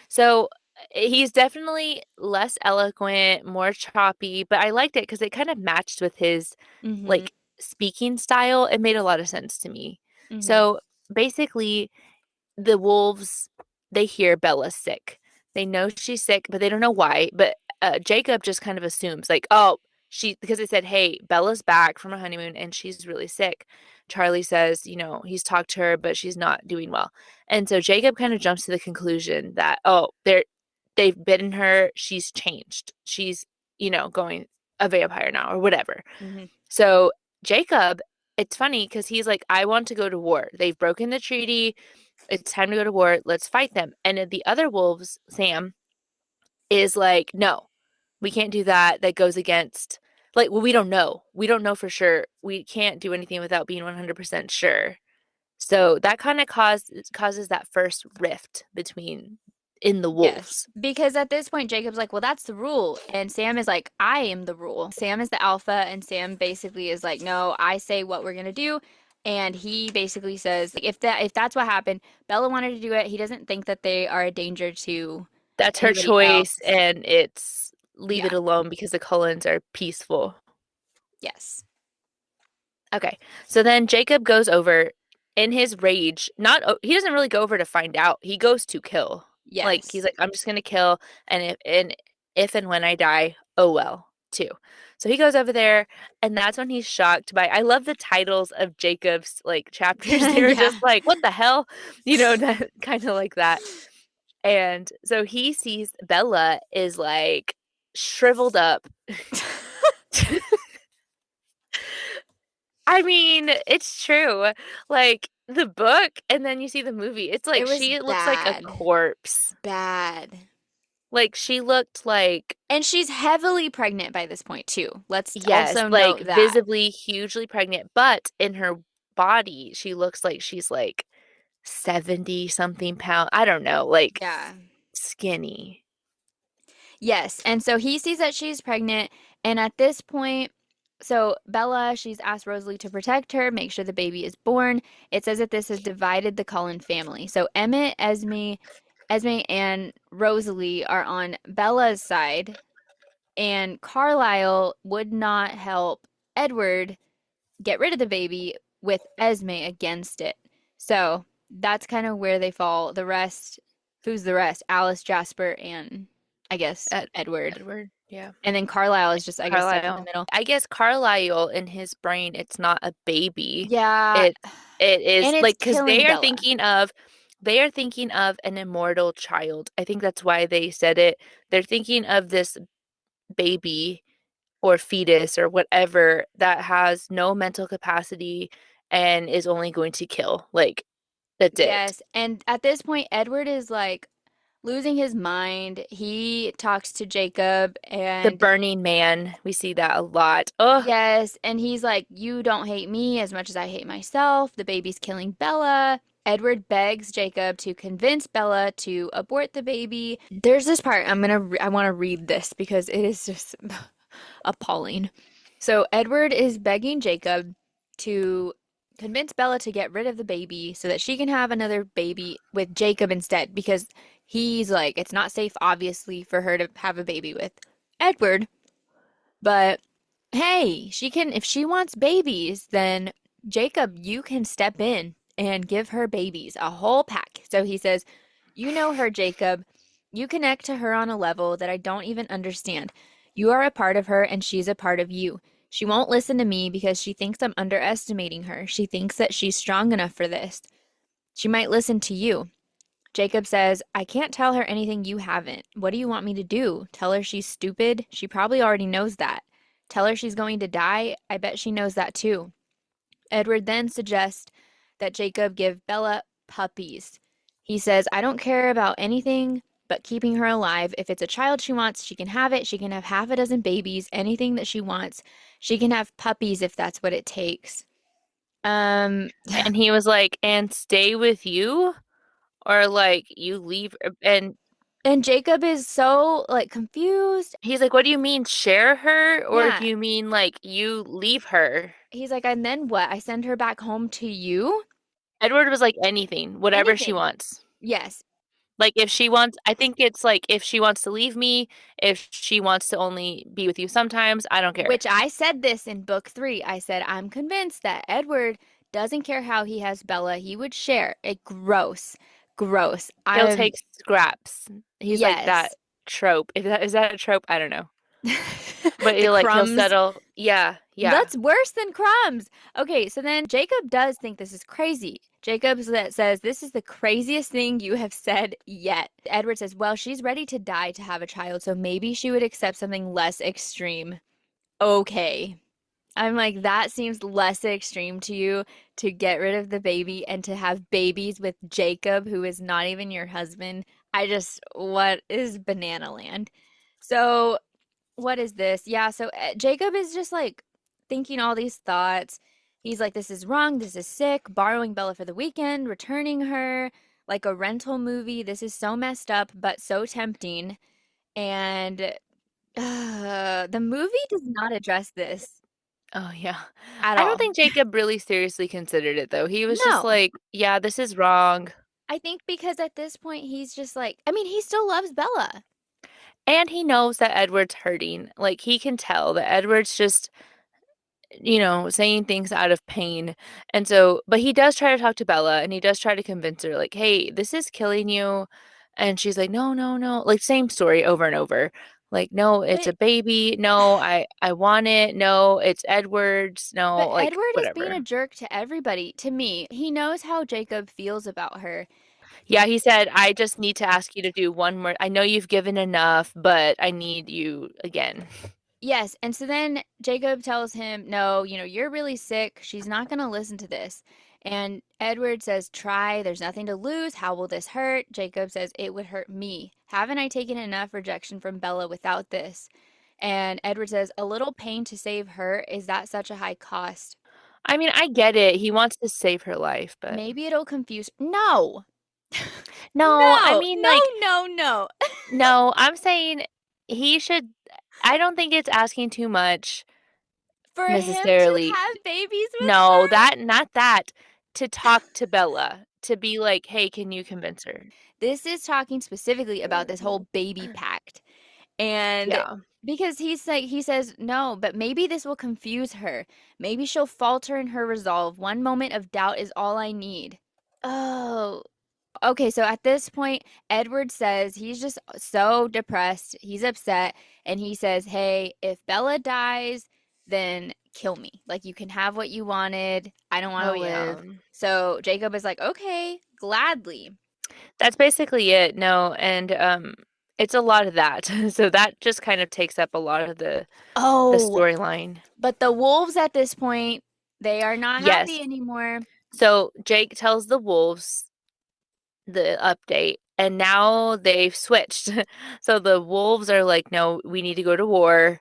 A: So he's definitely less eloquent, more choppy, but I liked it because it kind of matched with his
B: Hmm.
A: like speaking style. It made a lot of sense to me.
B: Hmm.
A: So basically, the wolves, they hear Bella's sick. They know she's sick, but they don't know why. But Jacob just kind of assumes, like, oh, because they said, hey, Bella's back from a honeymoon and she's really sick. Charlie says, he's talked to her, but she's not doing well. And so Jacob kind of jumps to the conclusion that, oh, they've bitten her. She's changed. She's, going a vampire now or whatever.
B: Hmm.
A: So Jacob, it's funny because he's like, I want to go to war. They've broken the treaty. It's time to go to war. Let's fight them. And the other wolves, Sam, is like, no, we can't do that. That goes against, like, well, we don't know. We don't know for sure. We can't do anything without being 100% sure. So that kind of causes that first rift between in the
B: Yes,
A: wolves.
B: because at this point Jacob's like, "Well, that's the rule." And Sam is like, "I am the rule." Sam is the alpha and Sam basically is like, "No, I say what we're going to do." And he basically says, like, if that's what happened, Bella wanted to do it. He doesn't think that they are a danger to
A: That's her
B: anybody
A: choice,
B: else.
A: and it's leave it
B: Yeah.
A: alone because the Cullens are peaceful.
B: Yes.
A: Okay. So then Jacob goes over in his rage. Not he doesn't really go over to find out. He goes to kill. Like he's
B: Yes.
A: like, I'm just gonna kill, and if and when I die, oh well, too. So he goes over there, and that's when he's shocked by. I love the titles of Jacob's like chapters. They were
B: Yeah.
A: just like, what the hell, that kind of like that. And so he sees Bella is like shriveled up. I mean, it's true. Like the book, and then you see the movie. It's
B: It
A: like
B: was
A: she looks like a
B: bad.
A: corpse.
B: Bad.
A: Like she looked like,
B: And she's heavily pregnant by this point too. Let's
A: yes,
B: also
A: like
B: note that.
A: visibly hugely pregnant, but in her body, she looks like she's like 70 something pound. I don't know, like
B: Yeah.
A: skinny.
B: Yes. And so he sees that she's pregnant. And at this point, so Bella, she's asked Rosalie to protect her, make sure the baby is born. It says that this has divided the Cullen family. So Emmett, Esme, and Rosalie are on Bella's side, and Carlisle would not help Edward get rid of the baby with Esme against it. So that's kind of where they fall. The rest, who's the rest? Alice, Jasper, and I guess
A: Ed
B: Edward.
A: Edward, yeah.
B: And then Carlisle is just, I guess, stuck in the
A: Carlisle.
B: middle.
A: I guess Carlisle in his brain, it's not a baby.
B: Yeah.
A: It it is
B: And it's
A: like because
B: killing Bella.
A: they are thinking of an immortal child. I think that's why they said it. They're thinking of this baby or fetus or whatever that has no mental capacity and is only going to kill. Like that's it.
B: Yes. And at this point, Edward is like, losing his mind. He talks to Jacob
A: The
B: and
A: Burning Man, we see that a lot. Oh,
B: yes, and he's like, "You don't hate me as much as I hate myself. The baby's killing Bella." Edward begs Jacob to convince Bella to abort the baby. There's this part I want to read this because it is just appalling. So Edward is begging Jacob to convince Bella to get rid of the baby so that she can have another baby with Jacob instead because he's like, it's not safe, obviously, for her to have a baby with Edward. But hey, she can, if she wants babies, then Jacob, you can step in and give her babies, a whole pack. So he says, you know her, Jacob. You connect to her on a level that I don't even understand. You are a part of her, and she's a part of you. She won't listen to me because she thinks I'm underestimating her. She thinks that she's strong enough for this. She might listen to you. Jacob says, I can't tell her anything you haven't. What do you want me to do? Tell her she's stupid? She probably already knows that. Tell her she's going to die? I bet she knows that too. Edward then suggests that Jacob give Bella puppies. He says, I don't care about anything but keeping her alive. If it's a child she wants, she can have it. She can have half a dozen babies, anything that she wants. She can have puppies if that's what it takes. Um,
A: and he was like, and stay with you, or like you leave, and
B: and Jacob is so like confused.
A: he's like, what do you mean share her, or
B: Yeah,
A: do you mean like you leave her?
B: he's like, and then what? I send her back home to you?
A: Edward was like, anything, whatever she
B: Anything.
A: wants.
B: Yes.
A: Like if she wants, I think it's like if she wants to leave me, if she wants to only be with you sometimes, I don't care.
B: Which I said this in book three. I said, I'm convinced that Edward doesn't care how he has Bella. He would share it. Gross. Gross.
A: He'll
B: I'm,
A: take scraps. He's like that
B: yes.
A: trope. Is that a trope? I don't know. But
B: The
A: he'll
B: crumbs.
A: settle. Yeah, yeah.
B: That's worse than crumbs. Okay, so then Jacob does think this is crazy. Jacob says, this is the craziest thing you have said yet. Edward says, well, she's ready to die to have a child, so maybe she would accept something less extreme. Okay. I'm like, that seems less extreme to you to get rid of the baby and to have babies with Jacob, who is not even your husband. What is banana land? So, what is this? Yeah, so Jacob is just like thinking all these thoughts. He's like, this is wrong. This is sick. Borrowing Bella for the weekend, returning her like a rental movie. This is so messed up, but so tempting. And the movie does not address this
A: Oh, yeah.
B: at
A: I don't
B: all.
A: think Jacob really seriously considered it though. He was just
B: No.
A: like, yeah, this is wrong.
B: I think because at this point he's just like, I mean, he still loves Bella.
A: And he knows that Edward's hurting. Like he can tell that Edward's just, saying things out of pain. And so, but he does try to talk to Bella and he does try to convince her, like, hey, this is killing you. And she's like, no, no, no. Like, same story over and over. Like, no, it's
B: But
A: a baby. No, I want it. No, it's Edward's. No,
B: but
A: like,
B: Edward is being a
A: whatever.
B: jerk to everybody. To me, he knows how Jacob feels about her.
A: Yeah, he said, I just need to ask you to do one more. I know you've given enough, but I need you again.
B: Yes, and so then Jacob tells him, "No, you're really sick. She's not going to listen to this." And Edward says, "Try. There's nothing to lose. How will this hurt?" Jacob says, "It would hurt me. Haven't I taken enough rejection from Bella without this?" And Edward says, "A little pain to save her. Is that such a high cost?
A: I mean, I get it. He wants to save her life, but
B: Maybe it'll confuse." No.
A: no, I
B: No.
A: mean,
B: No,
A: like,
B: no, no.
A: no, I'm saying he should. I don't think it's asking too much
B: For him to
A: necessarily.
B: have babies with
A: No,
B: her?
A: that, not that. To talk to Bella, to be like, hey, can you convince her?
B: This is talking specifically about this whole baby pact. And
A: Yeah.
B: because he says, no, but maybe this will confuse her. Maybe she'll falter in her resolve. One moment of doubt is all I need. Oh, okay. So at this point, Edward says he's just so depressed. He's upset. And he says, hey, if Bella dies, then kill me. Like, you can have what you wanted. I don't want to
A: Oh,
B: live.
A: yeah.
B: So Jacob is like, okay, gladly.
A: That's basically it. No, and it's a lot of that. So that just kind of takes up a lot of the
B: Oh,
A: storyline.
B: but the wolves at this point, they are not happy
A: Yes.
B: anymore.
A: So Jake tells the wolves the update, and now they've switched. So the wolves are like, no, we need to go to war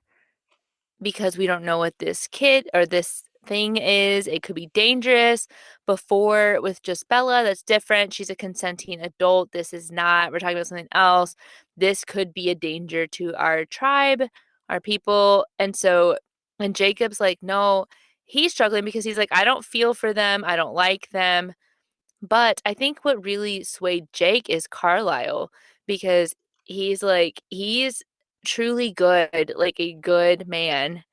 A: because we don't know what this kid or this thing is. It could be dangerous. Before, with just Bella, that's different. She's a consenting adult. This is not. We're talking about something else. This could be a danger to our tribe, our people. And so, when Jacob's like, no, he's struggling because he's like, I don't feel for them. I don't like them. But I think what really swayed Jake is Carlisle because he's truly good, like a good man,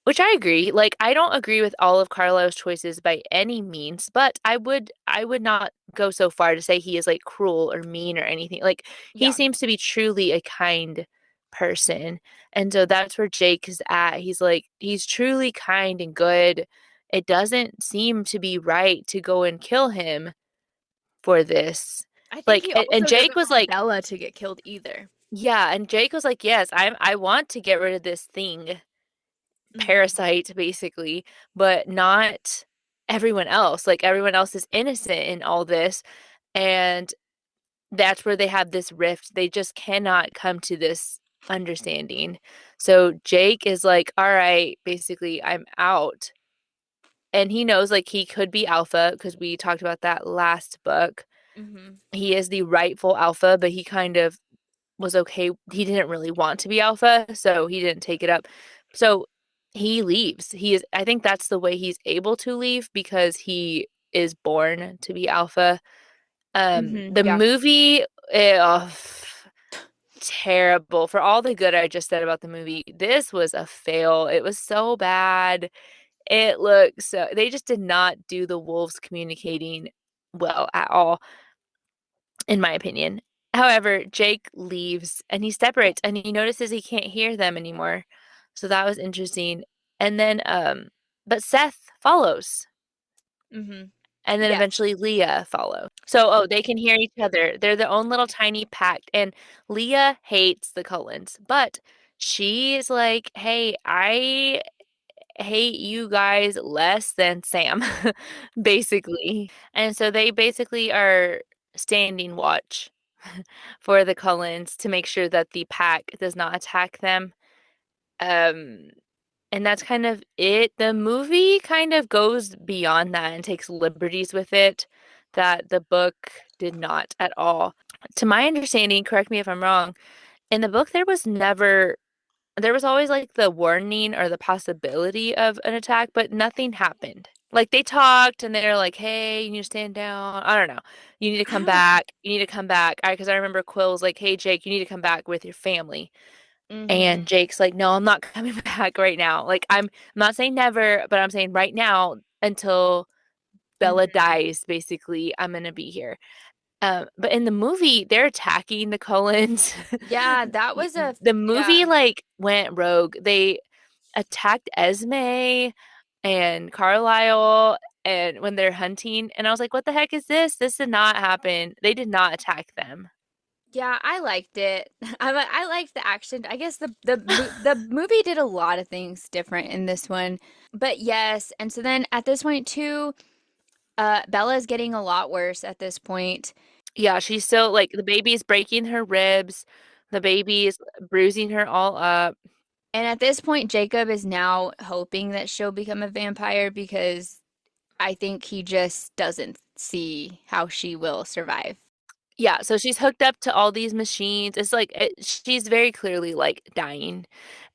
A: which I agree. Like I don't agree with all of Carlisle's choices by any means, but I would not go so far to say he is like cruel or mean or anything. Like he
B: Yeah.
A: seems to be truly a kind person. And so that's where Jake is at. He's like he's truly kind and good. It doesn't seem to be right to go and kill him for this.
B: I think
A: Like
B: he
A: and
B: also
A: Jake
B: doesn't
A: was
B: want
A: like,
B: Bella to get killed either.
A: yeah, and Jake was like, yes, I want to get rid of this thing,
B: Hmm.
A: parasite basically, but not everyone else. Like everyone else is innocent in all this, and that's where they have this rift. They just cannot come to this understanding. So Jake is like, all right, basically, I'm out. And he knows like he could be alpha because we talked about that last book.
B: Hmm.
A: He is the rightful alpha, but he kind of was okay. He didn't really want to be alpha, so he didn't take it up. So he leaves. He is, I think that's the way he's able to leave because he is born to be alpha.
B: Hmm.
A: The
B: Yeah.
A: movie, oh, terrible. For all the good I just said about the movie, this was a fail. It was so bad. It looks so, they just did not do the wolves communicating well at all, in my opinion. However, Jake leaves and he separates and he notices he can't hear them anymore. So that was interesting. And then, but Seth follows.
B: Hmm.
A: And then
B: Yes.
A: eventually Leah follows. So, oh, they can hear each other. They're their own little tiny pack. And Leah hates the Cullens, but she's like, hey, I hate you guys less than Sam, basically. And so they basically are standing watch for the Cullens to make sure that the pack does not attack them. Um, and that's kind of it. The movie kind of goes beyond that and takes liberties with it that the book did not at all. To my understanding, correct me if I'm wrong, in the book there was always like the warning or the possibility of an attack, but nothing happened. Like they talked and they're like, "Hey, you need to stand down." I don't know. You need to come back. You need to come back. Because I remember Quill was like, "Hey, Jake, you need to come back with your family."
B: Hmm.
A: And Jake's like, "No, I'm not coming back right now. Like I'm not saying never, but I'm saying right now until Bella
B: Hmm.
A: dies, basically, I'm gonna be here." But in the movie, they're attacking the Cullens.
B: Yeah, that was a
A: The
B: yeah.
A: movie like went rogue. They attacked Esme and Carlisle and when they're hunting, and I was like, what the heck is this? This did not happen. They did not attack them.
B: Yeah, I liked it. I liked the action. I guess the movie did a lot of things different in this one. But yes, and so then at this point too, Bella's getting a lot worse at this point.
A: Yeah, she's still like the baby's breaking her ribs. The baby's bruising her all up.
B: And at this point, Jacob is now hoping that she'll become a vampire because I think he just doesn't see how she will survive.
A: Yeah, so she's hooked up to all these machines. It's like she's very clearly like dying.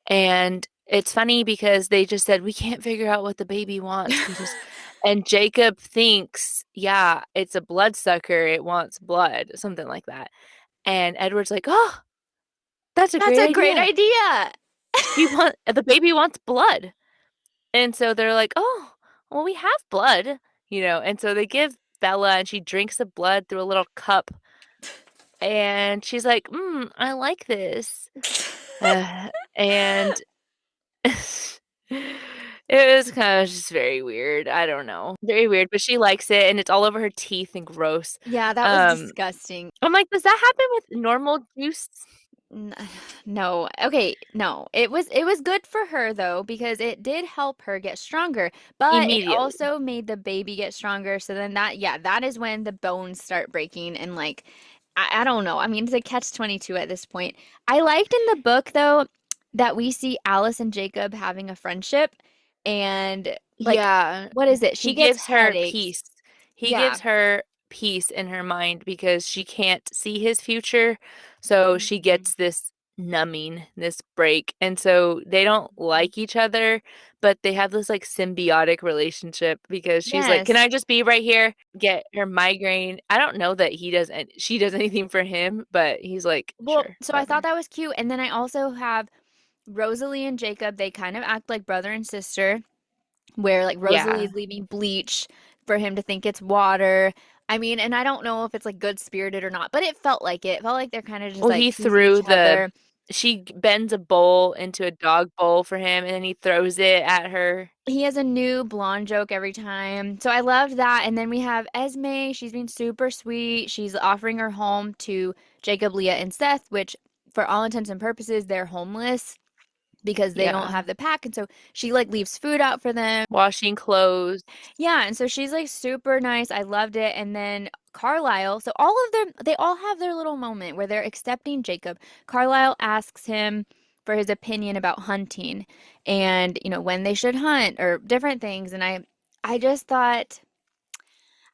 A: And it's funny because they just said, we can't figure out what the baby wants. And Jacob thinks, yeah, it's a bloodsucker. It wants blood, something like that. And Edward's like, oh, that's a
B: That's
A: great
B: a great
A: idea.
B: idea.
A: The baby wants blood. And so they're like, oh, well, we have blood, and so they give Bella and she drinks the blood through a little cup. And she's like, I like this. And it was kind of just very weird. I don't know. Very weird, but she likes it and it's all over her teeth and gross.
B: Yeah, that was
A: Um,
B: disgusting.
A: I'm like, does that happen with normal juice
B: N- No. Okay, no. It was good for her though because it did help her get stronger, but it
A: immediately?
B: also made the baby get stronger. So then that yeah, that is when the bones start breaking and like I don't know. I mean, it's a catch-22 at this point. I liked in the book though that we see Alice and Jacob having a friendship and like
A: Yeah,
B: what is it?
A: he
B: She gets
A: gives her
B: headaches.
A: peace. He
B: Yeah.
A: gives her peace in her mind because she can't see his future. So she
B: Mhm.
A: gets this numbing, this break. And so they don't like each other, but they have this like symbiotic relationship because she's like, "Can
B: Yes.
A: I just be right here?" Get her migraine. I don't know that he does she does anything for him, but he's like,
B: Well,
A: "Sure,
B: so I thought
A: whatever."
B: that was cute. And then I also have Rosalie and Jacob. They kind of act like brother and sister, where like Rosalie
A: Yeah.
B: is leaving bleach for him to think it's water. I mean, and I don't know if it's like good spirited or not, but it felt like it. It felt like they're kind of just
A: Well,
B: like
A: he
B: teasing each
A: threw
B: other.
A: she bends a bowl into a dog bowl for him and then he throws it at her.
B: He has a new blonde joke every time. So I loved that. And then we have Esme. She's being super sweet. She's offering her home to Jacob, Leah, and Seth, which for all intents and purposes, they're homeless because they don't
A: Yeah.
B: have the pack. And so she like leaves food out for them.
A: Washing clothes.
B: Yeah, and so she's like super nice. I loved it. And then Carlisle, so all of them, they all have their little moment where they're accepting Jacob. Carlisle asks him for his opinion about hunting and, when they should hunt or different things. And I just thought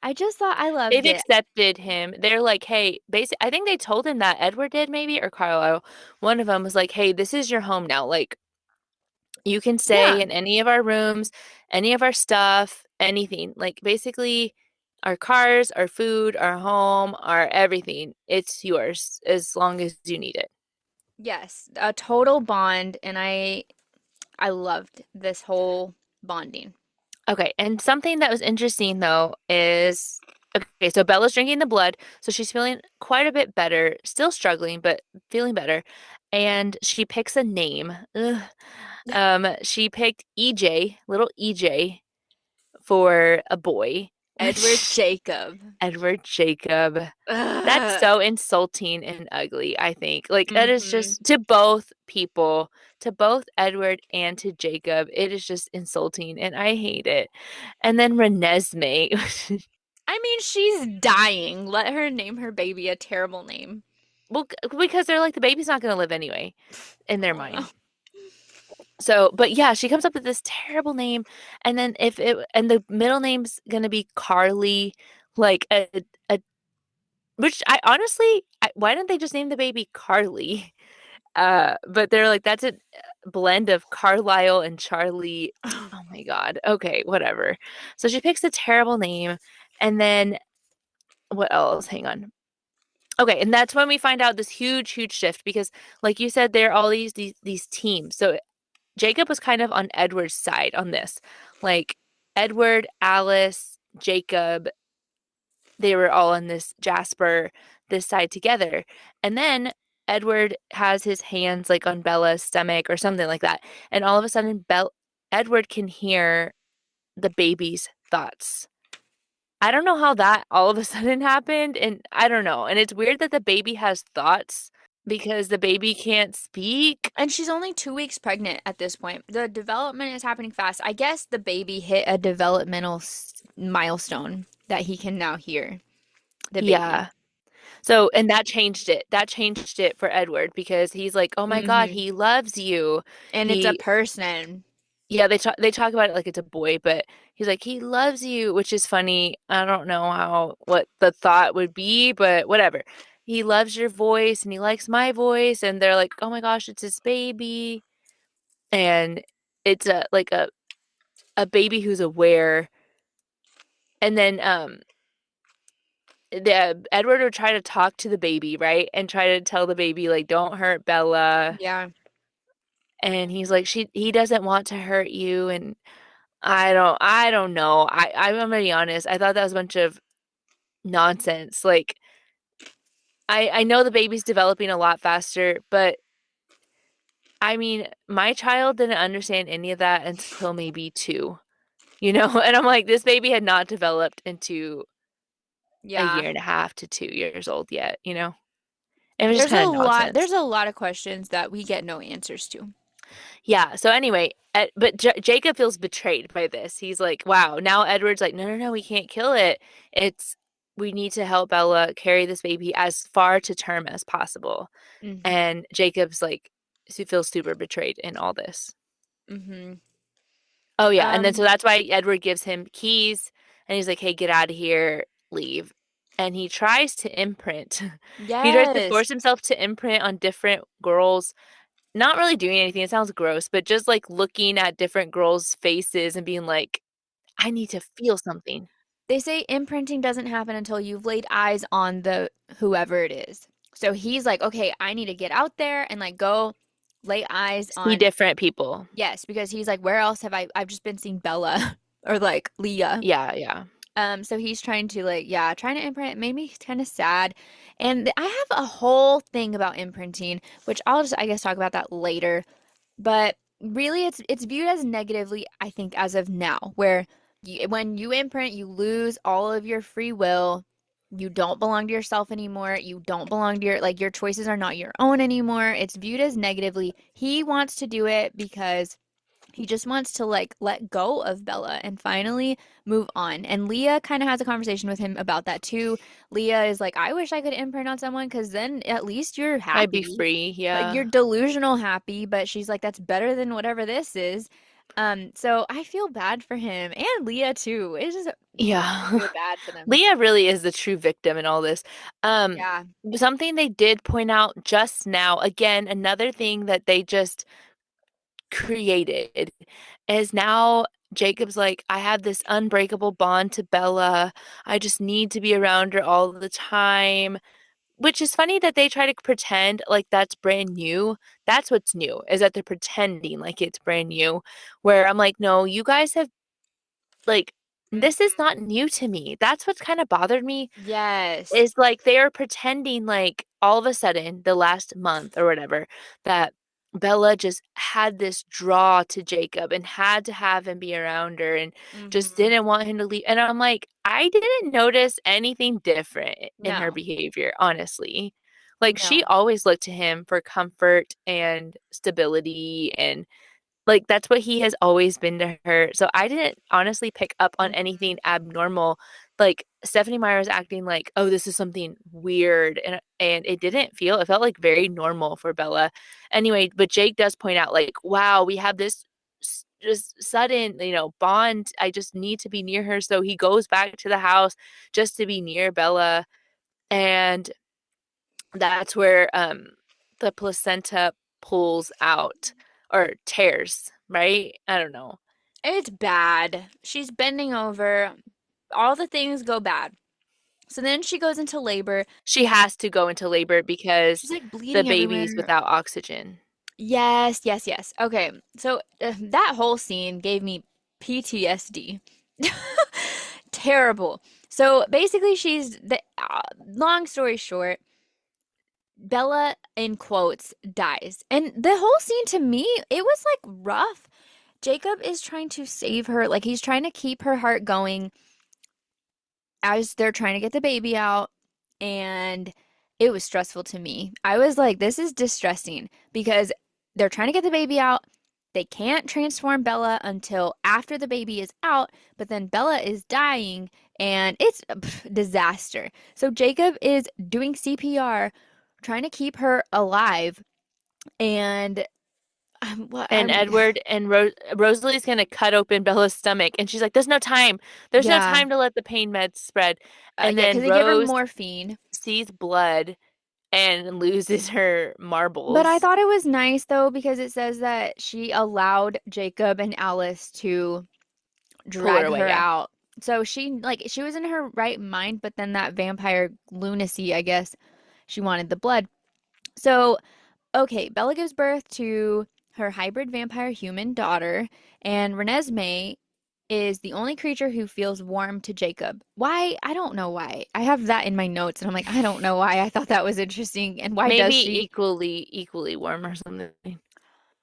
B: I loved
A: They've
B: it.
A: accepted him. They're like, hey, I think they told him that Edward did maybe or Carlisle. One of them was like, hey, this is your home now. Like, you can
B: Yeah.
A: stay in any of our rooms, any of our stuff, anything. Like, basically, our cars, our food, our home, our everything. It's yours as long as you need it.
B: Yes, a total bond. And I loved this whole bonding.
A: Okay, and something that was interesting though is okay, so Bella's drinking the blood, so she's feeling quite a bit better, still struggling, but feeling better. And she picks a name. Ugh. She picked EJ, little EJ, for a boy.
B: Edward Jacob.
A: Edward Jacob. That's
B: Ugh.
A: so insulting and ugly, I think. Like, that is
B: Hmm.
A: just to both people, to both Edward and to Jacob. It is just insulting, and I hate it. And then Renesmee.
B: I mean, she's dying. Let her name her baby a terrible name.
A: Well, because they're like, the baby's not going to live anyway, in
B: I
A: their
B: don't know.
A: mind. So, but yeah, she comes up with this terrible name. And then and the middle name's going to be Carly, like a, which I honestly, why didn't they just name the baby Carly? But they're like, that's a blend of Carlisle and Charlie. Oh my God. Okay, whatever. So she picks a terrible name. And then what else? Hang on. Okay, and that's when we find out this huge, huge shift because, like you said, there are all these teams. So Jacob was kind of on Edward's side on this. Like Edward, Alice, Jacob, they were all on this Jasper, this side together. And then Edward has his hands like on Bella's stomach or something like that. And all of a sudden, Edward can hear the baby's thoughts. I don't know how that all of a sudden happened. And I don't know. And it's weird that the baby has thoughts because the baby can't speak.
B: And she's only 2 weeks pregnant at this point. The development is happening fast. I guess the baby hit a developmental milestone that he can now hear the baby.
A: Yeah. So, and that changed it. That changed it for Edward because he's like, "Oh my God,
B: Hmm.
A: he loves you."
B: And it's a
A: He
B: person.
A: Yeah, they talk about it like it's a boy, but he's like, "He loves you," which is funny. I don't know what the thought would be, but whatever. He loves your voice and he likes my voice, and they're like, "Oh my gosh, it's his baby." And it's a baby who's aware. And then the Edward would try to talk to the baby, right? And try to tell the baby like, "Don't hurt Bella."
B: Yeah.
A: And he's like, he doesn't want to hurt you." And I don't know. I'm gonna be honest. I thought that was a bunch of nonsense. Like, I know the baby's developing a lot faster, but I mean, my child didn't understand any of that until maybe two, you know? And I'm like, this baby had not developed into a
B: Yeah.
A: year and a half to 2 years old yet, you know? It was just
B: There's a
A: kind of
B: lot
A: nonsense.
B: there's a lot of questions that we get no answers to.
A: Yeah. So anyway, but Jacob feels betrayed by this. He's like, wow. Now Edward's like, no, no, no, we can't kill it. It's we need to help Bella carry this baby as far to term as possible.
B: Mm-hmm.
A: And Jacob's like, feels super betrayed in all this.
B: Mm-hmm.
A: Oh yeah, and then
B: Um,
A: so that's why Edward gives him keys and he's like, "Hey, get out of here, leave." And he tries to imprint. He tries to
B: yes.
A: force himself to imprint on different girls, not really doing anything. It sounds gross, but just like looking at different girls' faces and being like, "I need to feel something."
B: They say imprinting doesn't happen until you've laid eyes on the whoever it is. So he's like, okay, I need to get out there and like go lay eyes
A: See
B: on,
A: different people.
B: yes, because he's like, where else have I've just been seeing Bella or like Leah.
A: Yeah, yeah.
B: So he's trying to like, yeah, trying to imprint. It made me kind of sad. And I have a whole thing about imprinting, which I'll just, I guess, talk about that later. But really, it's viewed as negatively, I think, as of now, where when you imprint, you lose all of your free will. You don't belong to yourself anymore. You don't belong to your choices are not your own anymore. It's viewed as negatively. He wants to do it because he just wants to like let go of Bella and finally move on. And Leah kind of has a conversation with him about that too. Leah is like, I wish I could imprint on someone because then at least you're
A: I'd be
B: happy.
A: free.
B: Like you're
A: Yeah.
B: delusional happy, but she's like, that's better than whatever this is. So I feel bad for him and Leah too. It's just I
A: Yeah.
B: feel bad for them.
A: Leah really is the true victim in all this. Um,
B: Yeah.
A: Something they did point out just now, again, another thing that they just created is now Jacob's like, I have this unbreakable bond to Bella. I just need to be around her all the time. Which is funny that they try to pretend like that's brand new. That's what's new, is that they're pretending like it's brand new. Where I'm like, no, you guys have like, this is
B: Mhm.
A: not new to me. That's what kind of bothered me
B: Yes.
A: is like they are pretending like all of a sudden the last month or whatever that Bella just had this draw to Jacob and had to have him be around her and just
B: Hmm.
A: didn't want him to leave. And I'm like, I didn't notice anything different in her
B: No.
A: behavior, honestly. Like she
B: No.
A: always looked to him for comfort and stability and like that's what he has always been to her. So I didn't honestly pick up on
B: Hmm.
A: anything abnormal. Like Stephanie Meyer was acting like, "Oh, this is something weird," and it didn't feel. It felt like very normal for Bella. Anyway, but Jake does point out like, "Wow, we have this just sudden, bond. I just need to be near her." So he goes back to the house just to be near Bella, and that's where the placenta pulls out or tears, right? I don't know.
B: It's bad. She's bending over. All the things go bad. So then she goes into labor.
A: She has to go into labor because
B: She's like
A: the
B: bleeding
A: baby's
B: everywhere.
A: without oxygen.
B: Yes, yes, yes. Okay. So that whole scene gave me PTSD. Terrible. So basically, long story short, Bella, in quotes, dies. And the whole scene to me, it was like rough. Jacob is trying to save her. Like he's trying to keep her heart going as they're trying to get the baby out, and it was stressful to me. I was like, this is distressing because they're trying to get the baby out. They can't transform Bella until after the baby is out, but then Bella is dying and it's a disaster. So Jacob is doing CPR, trying to keep her alive, and
A: And Edward and Rosalie's gonna cut open Bella's stomach, and she's like, "There's no time. There's no
B: yeah,
A: time to let the pain meds spread." And
B: yeah, because
A: then
B: they give her
A: Rose
B: morphine.
A: sees blood and loses her
B: But I
A: marbles.
B: thought it was nice though because it says that she allowed Jacob and Alice to
A: Pull her
B: drag
A: away,
B: her
A: yeah.
B: out. So she was in her right mind, but then that vampire lunacy, I guess, she wanted the blood. So, okay, Bella gives birth to her hybrid vampire human daughter, and Renesmee is the only creature who feels warm to Jacob. Why? I don't know why. I have that in my notes, and I'm like, I don't know why. I thought that was interesting. And why does
A: Maybe
B: she?
A: equally warm or something.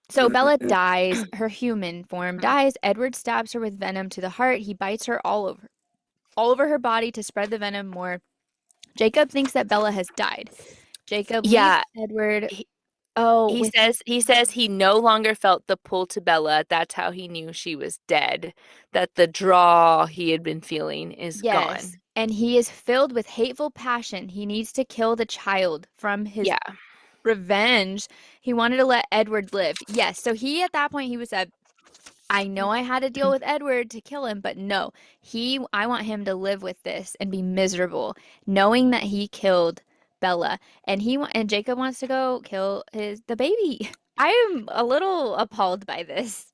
B: So Bella dies, her human form dies. Edward stabs her with venom to the heart. He bites her all over her body to spread the venom more. Jacob thinks that Bella has died. Jacob leaves
A: Yeah,
B: Edward.
A: he,
B: Oh,
A: he
B: with
A: says he says he no longer felt the pull to Bella. That's how he knew she was dead. That the draw he had been feeling is
B: yes.
A: gone.
B: and he is filled with hateful passion. He needs to kill the child from his
A: Yeah.
B: revenge. He wanted to let Edward live. Yes, so he at that point he was said, I know I had to deal with Edward to kill him, but no, I want him to live with this and be miserable, knowing that he killed Bella, and and Jacob wants to go kill the baby. I am a little appalled by this.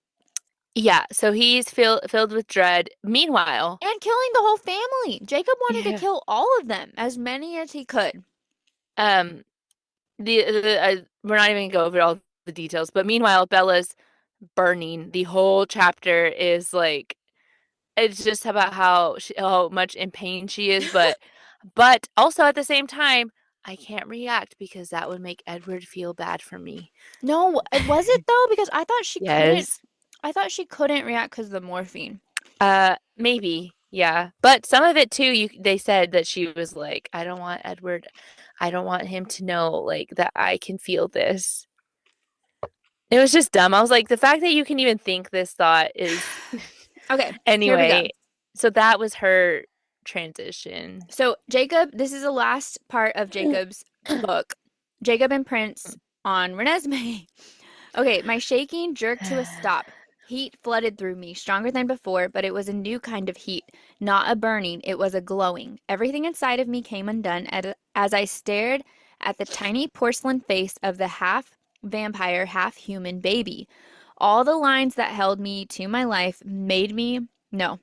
A: Yeah, so he's filled with dread. Meanwhile,
B: And killing the whole family. Jacob wanted to
A: yeah.
B: kill all of them, as many as he could.
A: Um, we're not even gonna go over all the details, but meanwhile, Bella's burning. The whole chapter is like it's just about how much in pain she is, but also at the same time, I can't react because that would make Edward feel bad for me.
B: No, was it though? Because
A: Yes.
B: I thought she couldn't react because of the morphine.
A: Maybe. Yeah. But some of it too, they said that she was like, I don't want Edward, I don't want him to know like that I can feel this. It was just dumb. I was like, the fact that you can even think this thought is
B: Okay, here we go.
A: anyway. So that was her transition.
B: So, this is the last part of Jacob's book. Jacob imprints on Renesmee. Okay, my shaking jerked to a stop. Heat flooded through me, stronger than before, but it was a new kind of heat. Not a burning, it was a glowing. Everything inside of me came undone as I stared at the tiny porcelain face of the half vampire, half human baby. All the lines that held me to my life made me. No,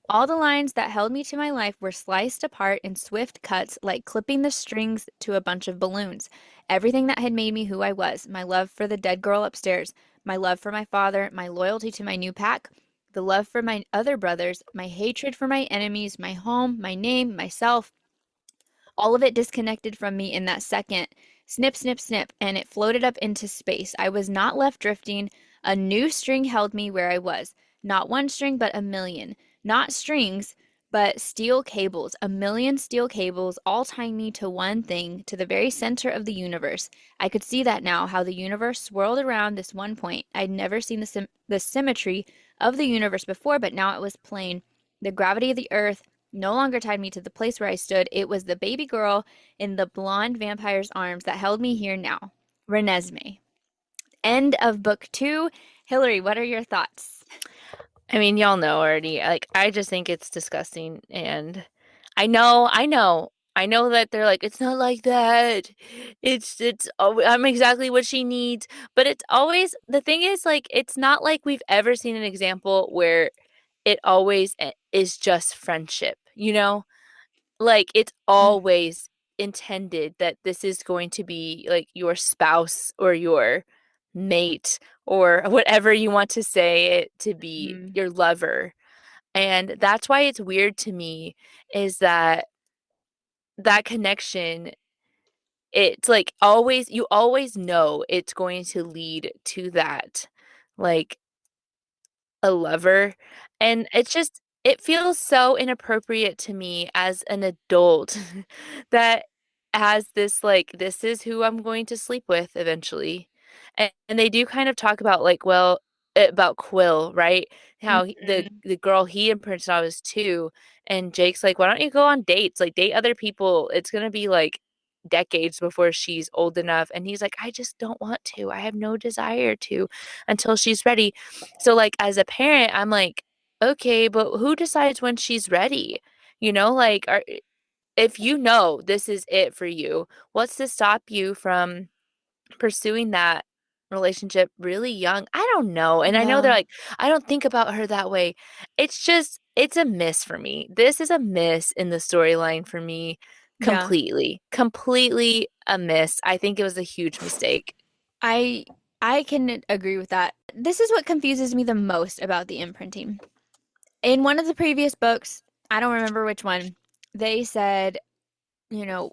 B: all the lines that held me to my life were sliced apart in swift cuts like clipping the strings to a bunch of balloons. Everything that had made me who I was, my love for the dead girl upstairs, my love for my father, my loyalty to my new pack, the love for my other brothers, my hatred for my enemies, my home, my name, myself, all of it disconnected from me in that second. Snip, snip, snip, and it floated up into space. I was not left drifting. A new string held me where I was. Not one string, but a million. Not strings, but steel cables. A million steel cables, all tying me to one thing, to the very center of the universe. I could see that now, how the universe swirled around this one point. I'd never seen the symmetry of the universe before, but now it was plain. The gravity of the earth no longer tied me to the place where I stood. It was the baby girl in the blonde vampire's arms that held me here now. Renesmee. End of book 2. Hilary, what are your thoughts?
A: I mean, y'all know already. Like, I just think it's disgusting. And I know that they're like, it's not like that. I'm exactly what she needs. But it's always, the thing is, like, it's not like we've ever seen an example where it always is just friendship, you know? Like, it's always intended that this is going to be like your spouse or your mate or whatever you want to say it to be
B: Mm-hmm.
A: your lover. And that's why it's weird to me is that that connection, it's like always, you always know it's going to lead to that. Like, a lover. And it feels so inappropriate to me as an adult that has this like, this is who I'm going to sleep with eventually. And they do kind of talk about like, well, about Quill, right? How
B: Mm-hmm.
A: the girl he imprinted on was two, and Jake's like, why don't you go on dates? Like date other people. It's gonna be like decades before she's old enough. And he's like, I just don't want to. I have no desire to until she's ready. So like as a parent, I'm like, okay, but who decides when she's ready? Like if you know this is it for you, what's to stop you from pursuing that relationship really young? I don't know. And I know they're
B: Yeah.
A: like, I don't think about her that way. It's a miss for me. This is a miss in the storyline for me
B: Yeah.
A: completely. Completely a miss. I think it was a huge mistake.
B: I I can agree with that. This is what confuses me the most about the imprinting. In one of the previous books, I don't remember which one, they said, you know,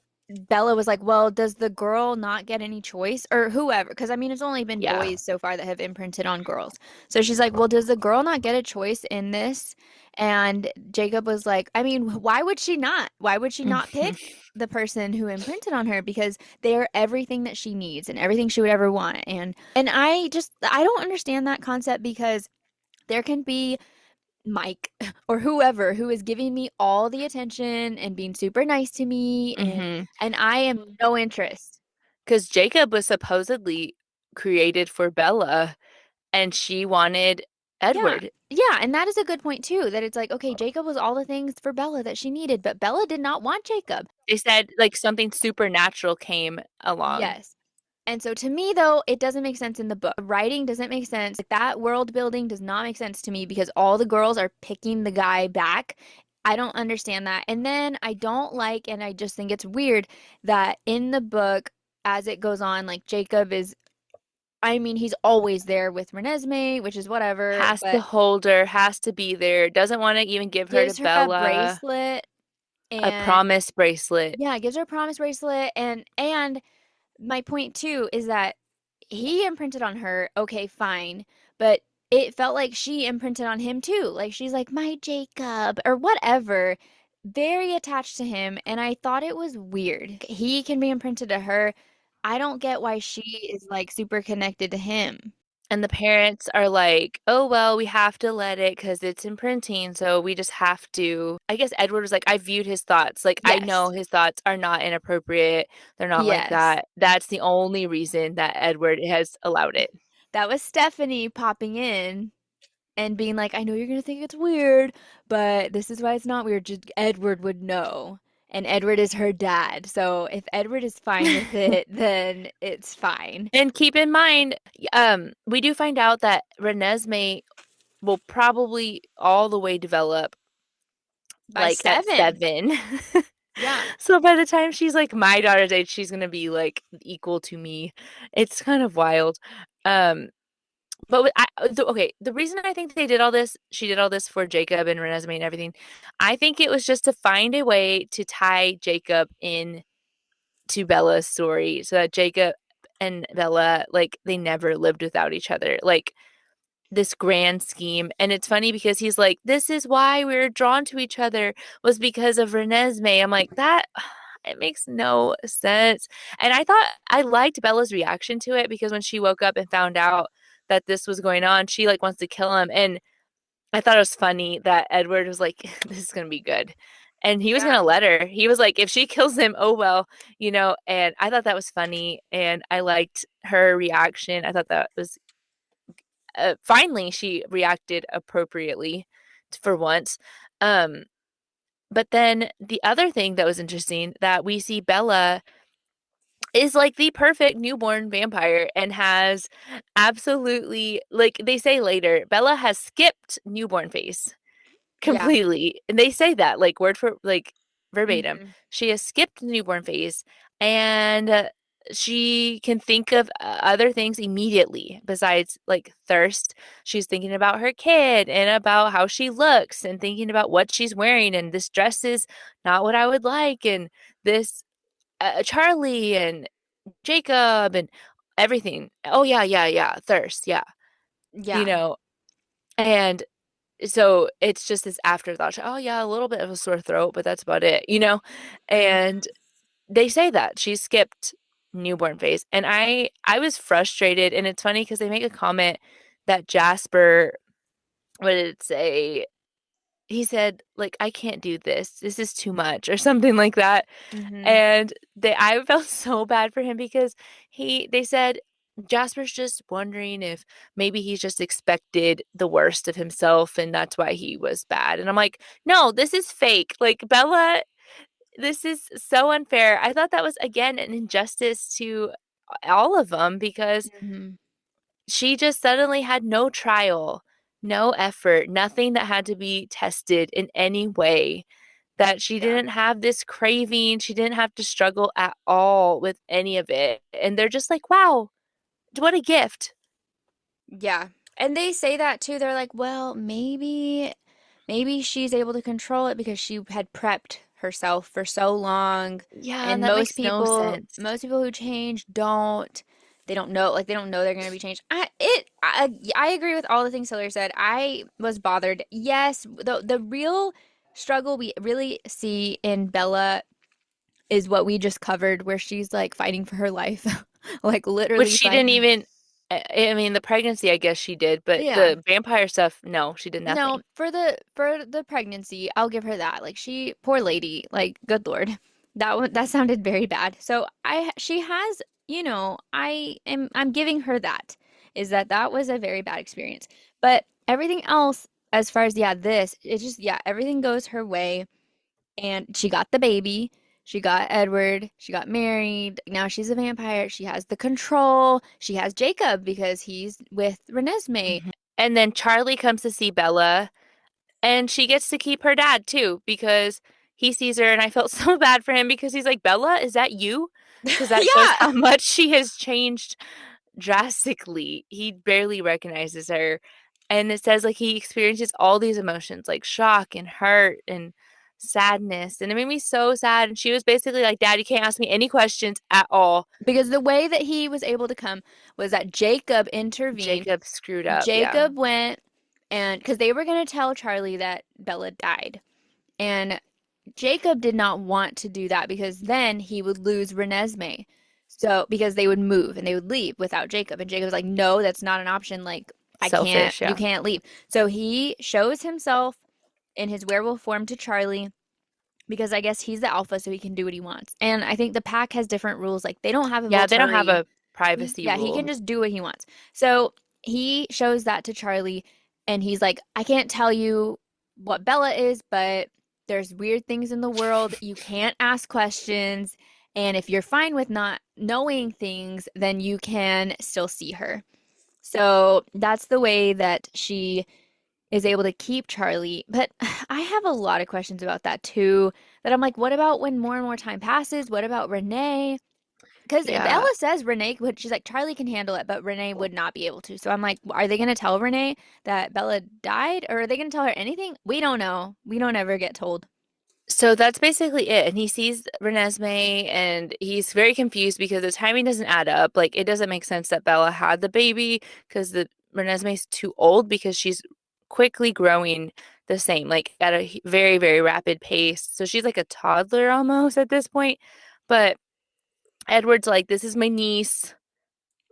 B: Bella was like, well, does the girl not get any choice? Or whoever, because I mean, it's only been
A: Yeah.
B: boys so far that have imprinted on girls. So she's like, well, does the girl not get a choice in this? And Jacob was like, I mean, why would she not? Why would she not pick the person who imprinted on her? Because they are everything that she needs and everything she would ever want. And I don't understand that concept because there can be Mike or whoever who is giving me all the attention and being super nice to me
A: Mm-hmm.
B: and I am no interest.
A: Because Jacob was supposedly created for Bella, and she wanted
B: Yeah.
A: Edward.
B: Yeah, and that is a good point too, that it's like, okay, Jacob was all the things for Bella that she needed, but Bella did not want Jacob.
A: They said like something supernatural came along.
B: Yes. And so to me though, it doesn't make sense in the book. The writing doesn't make sense. Like, that world building does not make sense to me because all the girls are picking the guy back. I don't understand that. And then I don't like, and I just think it's weird that in the book, as it goes on, like Jacob is, I mean, he's always there with Renesmee, which is whatever,
A: Has to
B: but
A: hold her, has to be there, doesn't want to even give her to
B: gives her a
A: Bella.
B: bracelet
A: A
B: and
A: promise bracelet.
B: yeah, gives her a promise bracelet and my point too is that he imprinted on her, okay, fine, but it felt like she imprinted on him too. Like she's like, my Jacob, or whatever, very attached to him. And I thought it was weird. He can be imprinted to her. I don't get why she is like super connected to him.
A: And the parents are like, oh, well, we have to let it because it's imprinting. So we just have to. I guess Edward was like, I viewed his thoughts. Like, I know
B: Yes.
A: his thoughts are not inappropriate. They're not like
B: Yes.
A: that. That's the only reason that Edward has allowed it.
B: That was Stephanie popping in and being like, I know you're gonna think it's weird, but this is why it's not weird. Just Edward would know. And Edward is her dad. So if Edward is fine with it, then it's fine.
A: And keep in mind, we do find out that Renesmee will probably all the way develop
B: By
A: like at
B: 7.
A: 7.
B: Yeah.
A: So by the time she's like my daughter's age, she's gonna be like equal to me. It's kind of wild. Um, but okay, the reason I think they did all this, she did all this for Jacob and Renesmee and everything. I think it was just to find a way to tie Jacob in to Bella's story, so that Jacob and Bella like they never lived without each other. Like this grand scheme. And it's funny because he's like, this is why we were drawn to each other was because of Renesmee. I'm like, that it makes no sense. And I thought I liked Bella's reaction to it because when she woke up and found out that this was going on, she like wants to kill him. And I thought it was funny that Edward was like, this is gonna be good. And he was
B: Yeah.
A: gonna let her. He was like, if she kills him, oh well, you know. And I thought that was funny, and I liked her reaction. I thought that was finally she reacted appropriately for once. Um, but then the other thing that was interesting that we see Bella is like the perfect newborn vampire and has absolutely like they say later, Bella has skipped newborn phase
B: Yeah.
A: completely. And they say that like word for like verbatim.
B: Hmm.
A: She has skipped the newborn phase and she can think of other things immediately besides like thirst. She's thinking about her kid and about how she looks and thinking about what she's wearing and this dress is not what I would like and this Charlie and Jacob and everything. Oh yeah, yeah, yeah. Thirst, yeah. You
B: Yeah.
A: know, and so it's just this afterthought. Oh yeah, a little bit of a sore throat, but that's about it, you know?
B: Hmm.
A: And they say that she skipped newborn phase. And I was frustrated and it's funny because they make a comment that Jasper, what did it say? He said like I can't do this. This is too much or something like that.
B: Hmm.
A: And I felt so bad for him because they said Jasper's just wondering if maybe he's just expected the worst of himself and that's why he was bad. And I'm like, no, this is fake. Like Bella, this is so unfair. I thought that was again an injustice to all of them because
B: Hmm.
A: she just suddenly had no trial, no effort, nothing that had to be tested in any way that she
B: Yeah.
A: didn't have this craving. She didn't have to struggle at all with any of it. And they're just like, wow, what a gift.
B: Yeah. And they say that too. They're like, well, maybe she's able to control it because she had prepped herself for so long.
A: Yeah, and
B: And
A: that makes no sense.
B: most people who change don't, they don't know, like they don't know they're going to be changed. I agree with all the things Hillary said. I was bothered. Yes, the real struggle we really see in Bella is what we just covered, where she's like fighting for her life, like
A: Which
B: literally
A: she didn't
B: fighting.
A: even. I mean, the pregnancy, I guess she did, but
B: Yeah.
A: the vampire stuff, no, she did
B: No,
A: nothing.
B: for the pregnancy, I'll give her that. Like she, poor lady, like good Lord. That sounded very bad. So I she has, I'm giving her that. Is that that was a very bad experience. But everything else as far as this, it just everything goes her way and she got the baby. She got Edward. She got married. Now she's a vampire. She has the control. She has Jacob because he's with Renesmee.
A: Mhm. And then Charlie comes to see Bella, and she gets to keep her dad too because he sees her, and I felt so bad for him because he's like, Bella, is that you? Because that shows
B: Yeah.
A: how much she has changed drastically. He barely recognizes her. And it says like he experiences all these emotions like shock and hurt and sadness. And it made me so sad. And she was basically like, Dad, you can't ask me any questions at all.
B: Because the way that he was able to come was that Jacob intervened.
A: Jacob screwed up. Yeah.
B: Jacob went and because they were going to tell Charlie that Bella died. And Jacob did not want to do that because then he would lose Renesmee. So, because they would move and they would leave without Jacob. And Jacob was like, no, that's not an option. Like,
A: Selfish.
B: you
A: Yeah.
B: can't leave. So he shows himself in his werewolf form to Charlie because I guess he's the alpha, so he can do what he wants. And I think the pack has different rules. Like, they don't have a
A: Yeah. They don't have
B: Volturi.
A: a privacy
B: Yeah, he can
A: rule.
B: just do what he wants. So he shows that to Charlie, and he's like, I can't tell you what Bella is, but there's weird things in the world. You can't ask questions. And if you're fine with not knowing things, then you can still see her. So that's the way that she is able to keep Charlie. But I have a lot of questions about that too. That I'm like, what about when more and more time passes? What about Renee? Because
A: Yeah.
B: Bella says Renee would, she's like, Charlie can handle it, but Renee would not be able to. So I'm like, are they going to tell Renee that Bella died? Or are they going to tell her anything? We don't know. We don't ever get told.
A: So that's basically it. And he sees Renesmee and he's very confused because the timing doesn't add up. Like it doesn't make sense that Bella had the baby because the Renesmee's too old because she's quickly growing the same, like at a very, very rapid pace. So she's like a toddler almost at this point. But Edward's like, this is my niece,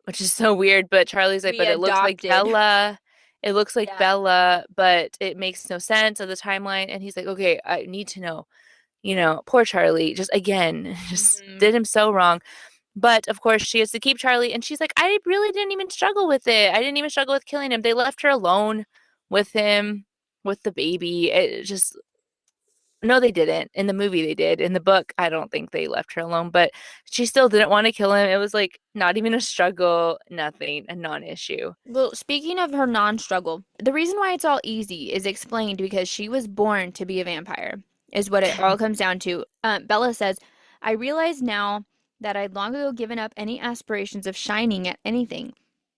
A: which is so weird. But Charlie's like,
B: We
A: but it looks like
B: adopted.
A: Bella. It looks like
B: Yeah.
A: Bella, but it makes no sense of the timeline. And he's like, okay, I need to know. Poor Charlie, just again, just
B: Hmm.
A: did him so wrong. But of course, she has to keep Charlie, and she's like, I really didn't even struggle with it. I didn't even struggle with killing him. They left her alone with him, with the baby. It just, no, they didn't. In the movie, they did. In the book, I don't think they left her alone, but she still didn't want to kill him. It was like not even a struggle, nothing, a non-issue.
B: Well, speaking of her non-struggle, the reason why it's all easy is explained because she was born to be a vampire, is what it all comes down to. Bella says, I realize now that I'd long ago given up any aspirations of shining at anything.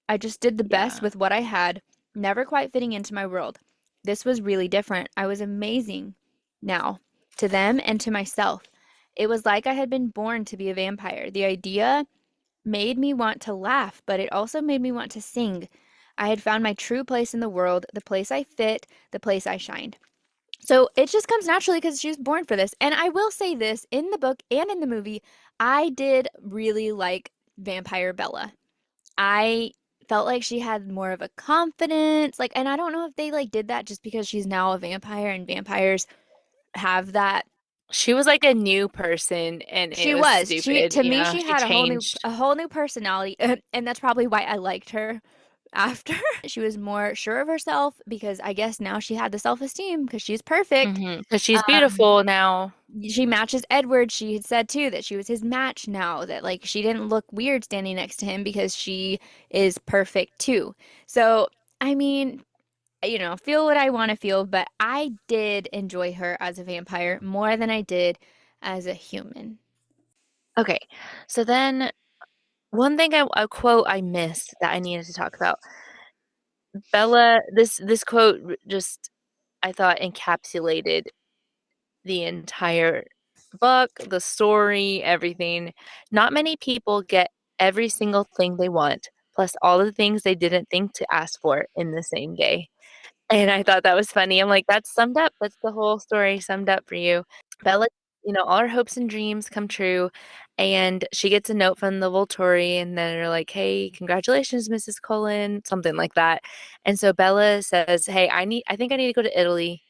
B: I just did the best
A: Yeah.
B: with what I had, never quite fitting into my world. This was really different. I was amazing now to them and to myself. It was like I had been born to be a vampire. The idea made me want to laugh, but it also made me want to sing. I had found my true place in the world, the place I fit, the place I shined. So it just comes naturally because she was born for this. And I will say this in the book and in the movie, I did really like Vampire Bella. I felt like she had more of a confidence. Like, and I don't know if they like did that just because she's now a vampire and vampires have that.
A: She was like a new person, and it
B: She
A: was
B: was. She
A: stupid.
B: to me she
A: She
B: had
A: changed.
B: a whole new personality and that's probably why I liked her after. She was more sure of herself because I guess now she had the self-esteem because she's perfect.
A: Because she's
B: Um
A: beautiful now.
B: she matches Edward. She had said too that she was his match now, that like she didn't look weird standing next to him because she is perfect too. So, I mean, feel what I want to feel, but I did enjoy her as a vampire more than I did as a human.
A: Okay, so then one thing a quote I missed that I needed to talk about. Bella, this quote just I thought encapsulated the entire book, the story, everything. Not many people get every single thing they want, plus all the things they didn't think to ask for in the same day. And I thought that was funny. I'm like, that's summed up. That's the whole story summed up for you. Bella all her hopes and dreams come true. And she gets a note from the Volturi, and then they're like, "Hey, congratulations, Mrs. Cullen," something like that. And so Bella says, "Hey, I think I need to go to Italy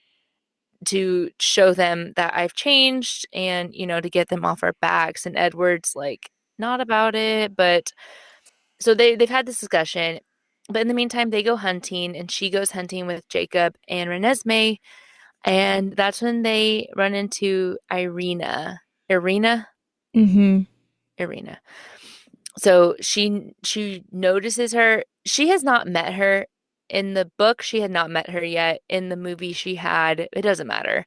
A: to show them that I've changed and, to get them off our backs." And Edward's like, "Not about it," but so they've had this discussion. But in the meantime, they go hunting, and she goes hunting with Jacob and Renesmee, and that's when they run into Irina,
B: Mm-hmm.
A: Irina. So she notices her. She has not met her in the book. She had not met her yet. In the movie, she had. It doesn't matter.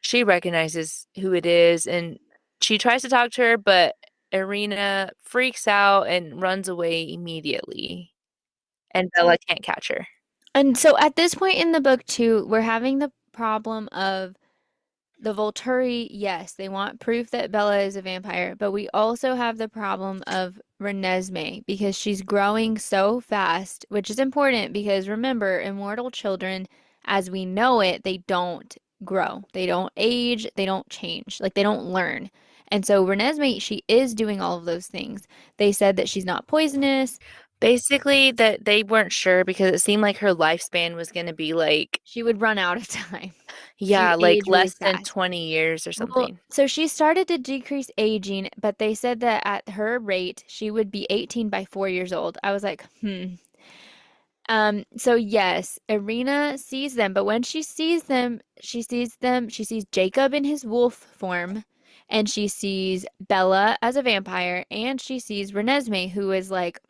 A: She recognizes who it is, and she tries to talk to her, but Irina freaks out and runs away immediately, and Bella can't catch her.
B: And so at this point in the book too, we're having the problem of the Volturi, yes, they want proof that Bella is a vampire, but we also have the problem of Renesmee because she's growing so fast, which is important because remember, immortal children, as we know it, they don't grow. They don't age, they don't change, like they don't learn. And so Renesmee, she is doing all of those things. They said that she's not poisonous.
A: Basically, that they weren't sure because it seemed like her lifespan was going to be like,
B: She would run out of time. She would
A: yeah, like
B: age really
A: less than
B: fast.
A: 20 years or
B: Well,
A: something.
B: so she started to decrease aging, but they said that at her rate, she would be 18 by 4 years old. I was like, hmm. So yes, Irina sees them, but when she sees Jacob in his wolf form, and she sees Bella as a vampire, and she sees Renesmee, who is like,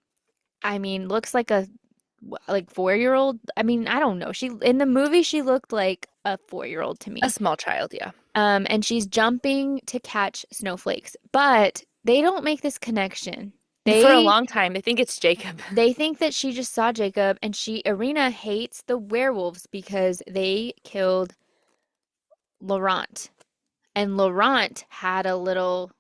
B: I mean, looks like a like 4-year-old. I mean, I don't know. She in the movie she looked like a 4-year-old to
A: A
B: me.
A: small child, yeah.
B: And she's jumping to catch snowflakes, but they don't make this connection.
A: For a
B: They
A: long time, they think it's Jacob.
B: they think that she just saw Jacob, and Irina hates the werewolves because they killed Laurent, and Laurent had a little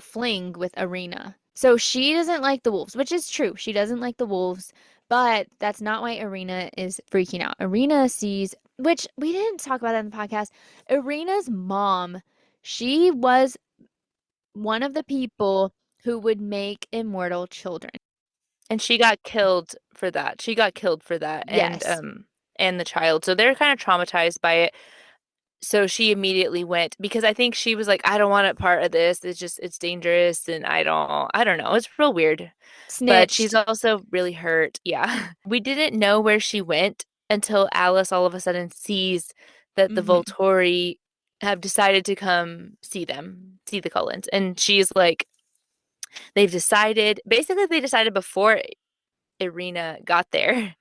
B: fling with Irina. So she doesn't like the wolves, which is true. She doesn't like the wolves, but that's not why Irina is freaking out. Irina sees, which we didn't talk about that in the podcast. Irina's mom, she was one of the people who would make immortal children.
A: And she got killed for that. She got killed for that,
B: Yes.
A: and the child. So they're kind of traumatized by it. So she immediately went because I think she was like, I don't want a part of this. It's dangerous, and I don't know. It's real weird. But she's
B: Snitched.
A: also really hurt. Yeah. We didn't know where she went until Alice all of a sudden sees that the
B: Hmm.
A: Volturi have decided to come see the Cullens. And she's like, basically they decided before Irina got there,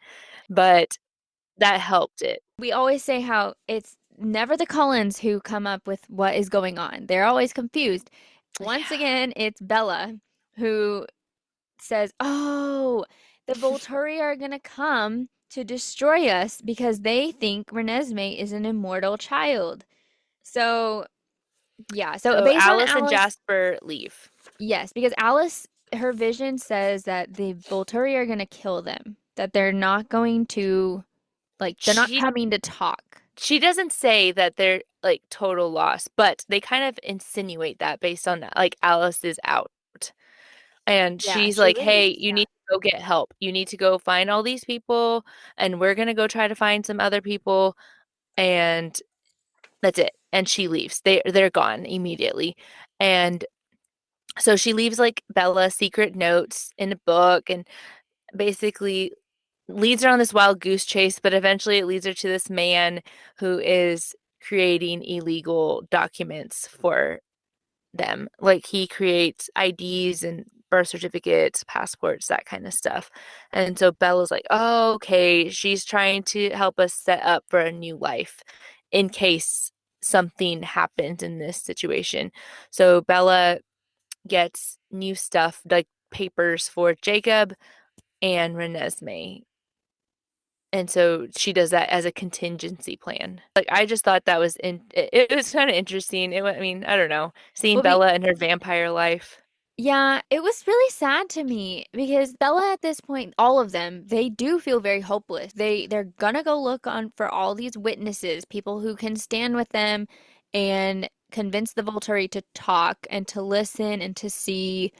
A: but that helped it.
B: We always say how it's never the Cullens who come up with what is going on. They're always confused. Once
A: Yeah.
B: again, it's Bella who says, "Oh, the Volturi are gonna come to destroy us because they think Renesmee is an immortal child." So, yeah. So
A: So
B: based on
A: Alice and
B: Alice,
A: Jasper leave.
B: yes, because Alice, her vision says that the Volturi are gonna kill them, that they're not going to, like, they're not
A: She
B: coming to talk.
A: she doesn't say that they're like total loss, but they kind of insinuate that based on that. Like Alice is out. And
B: Yeah,
A: she's
B: she
A: like, "Hey,
B: leaves.
A: you need to go get help. You need to go find all these people, and we're gonna go try to find some other people." And that's it. And she leaves. They're gone immediately. And so she leaves like Bella secret notes in a book and basically leads her on this wild goose chase, but eventually it leads her to this man who is creating illegal documents for them. Like he creates IDs and birth certificates, passports, that kind of stuff. And so Bella's like, "Oh, okay, she's trying to help us set up for a new life in case something happens in this situation." So Bella gets new stuff like papers for Jacob and Renesmee. And so she does that as a contingency plan. Like I just thought that was it was kind of interesting. I mean, I don't know, seeing
B: Well,
A: Bella and her vampire life.
B: yeah, it was really sad to me because Bella at this point, all of them, they do feel very hopeless. They're gonna go look on for all these witnesses, people who can stand with them, and convince the Volturi to talk and to listen and to see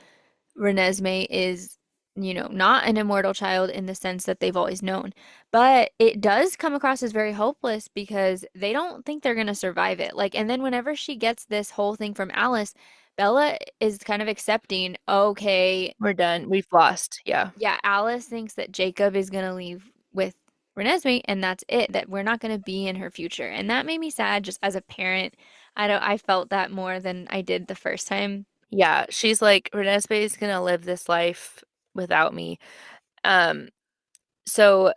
B: Renesmee is, not an immortal child in the sense that they've always known. But it does come across as very hopeless because they don't think they're going to survive it. Like, and then whenever she gets this whole thing from Alice, Bella is kind of accepting, okay,
A: We're done. We've lost. Yeah.
B: yeah, Alice thinks that Jacob is going to leave with Renesmee and that's it, that we're not going to be in her future. And that made me sad just as a parent. I felt that more than I did the first time.
A: Yeah. She's like, Renesmee is gonna live this life without me. Um, so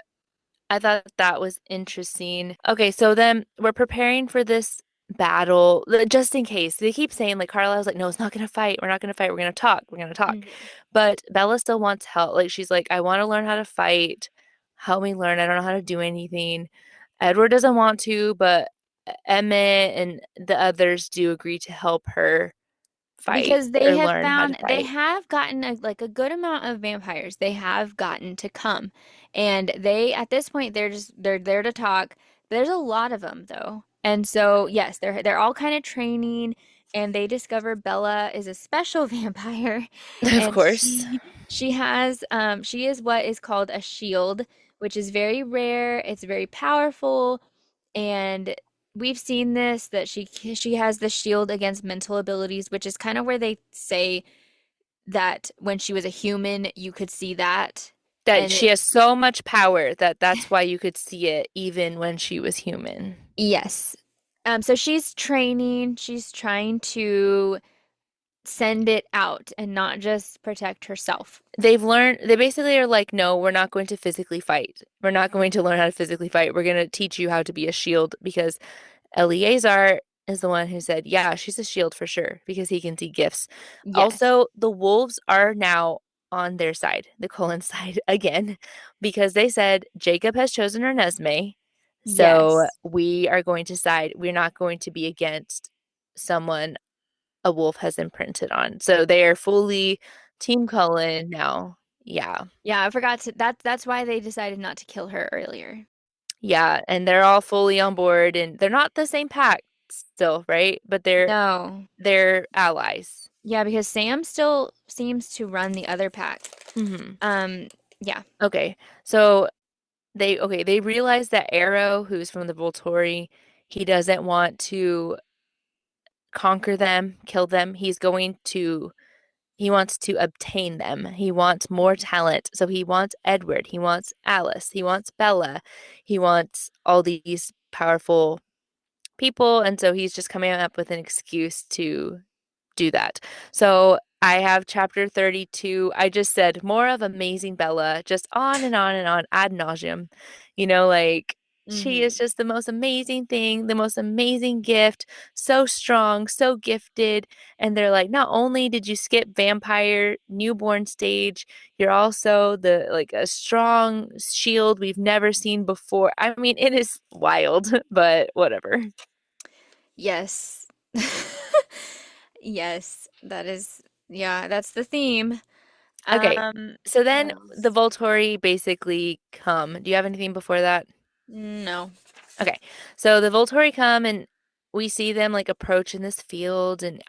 A: I thought that was interesting. Okay, so then we're preparing for this battle, just in case. They keep saying, like, Carlisle's like, no, it's not gonna fight. We're not gonna fight. We're gonna talk. We're gonna talk.
B: Mhm.
A: But Bella still wants help. Like, she's like, I want to learn how to fight. Help me learn. I don't know how to do anything. Edward doesn't want to, but Emmett and the others do agree to help her fight
B: Because they
A: or
B: have
A: learn how to
B: found they
A: fight.
B: have gotten like a good amount of vampires. They have gotten to come. And they at this point they're there to talk. There's a lot of them though. And so yes, they're all kind of training and they discover Bella is a special vampire
A: Of
B: and
A: course.
B: she is what is called a shield, which is very rare. It's very powerful and we've seen this that she has the shield against mental abilities, which is kind of where they say that when she was a human, you could see that.
A: That
B: And
A: she has so much power that that's why you could see it even when she was human.
B: yes. So she's training, she's trying to send it out and not just protect herself.
A: They've learned, they basically are like, no, we're not going to physically fight. We're not going to learn how to physically fight. We're going to teach you how to be a shield because Eleazar is the one who said, yeah, she's a shield for sure because he can see gifts.
B: Yes.
A: Also, the wolves are now on their side, the Cullen side again, because they said Jacob has chosen Renesmee. So
B: Yes.
A: we are going to side. We're not going to be against someone a wolf has imprinted on. So they are fully Team Cullen now. Yeah.
B: Yeah, I forgot to that's why they decided not to kill her earlier.
A: Yeah. And they're all fully on board and they're not the same pack still, right? But
B: No.
A: they're allies.
B: Yeah, because Sam still seems to run the other pack.
A: Hmm.
B: Um, yeah.
A: Okay. So they realize that Arrow, who's from the Volturi, he doesn't want to conquer them, kill them. He wants to obtain them. He wants more talent. So he wants Edward. He wants Alice. He wants Bella. He wants all these powerful people. And so he's just coming up with an excuse to do that. So I have chapter 32. I just said more of Amazing Bella, just on and on and on ad nauseum. Like she is
B: Hmm.
A: just the most amazing thing, the most amazing gift, so strong, so gifted. And they're like, not only did you skip vampire newborn stage, you're also the like a strong shield we've never seen before. I mean, it is wild, but whatever.
B: Yes. Yes, that is, yeah, that's the theme.
A: Okay. So
B: What
A: then the
B: else?
A: Volturi basically come. Do you have anything before that?
B: No.
A: Okay. So the Volturi come and we see them like approach in this field and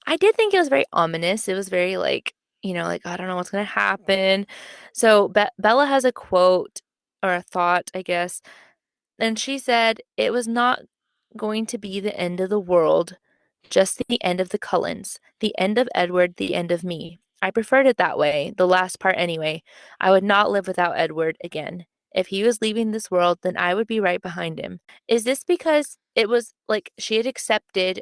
A: I did think it was very ominous. It was very like, like I don't know what's going to happen. So Bella has a quote or a thought, I guess, and she said it was not going to be the end of the world, just the end of the Cullens, the end of Edward, the end of me. I preferred it that way, the last part anyway. I would not live without Edward again. If he was leaving this world, then I would be right behind him. Is this because it was like she had accepted,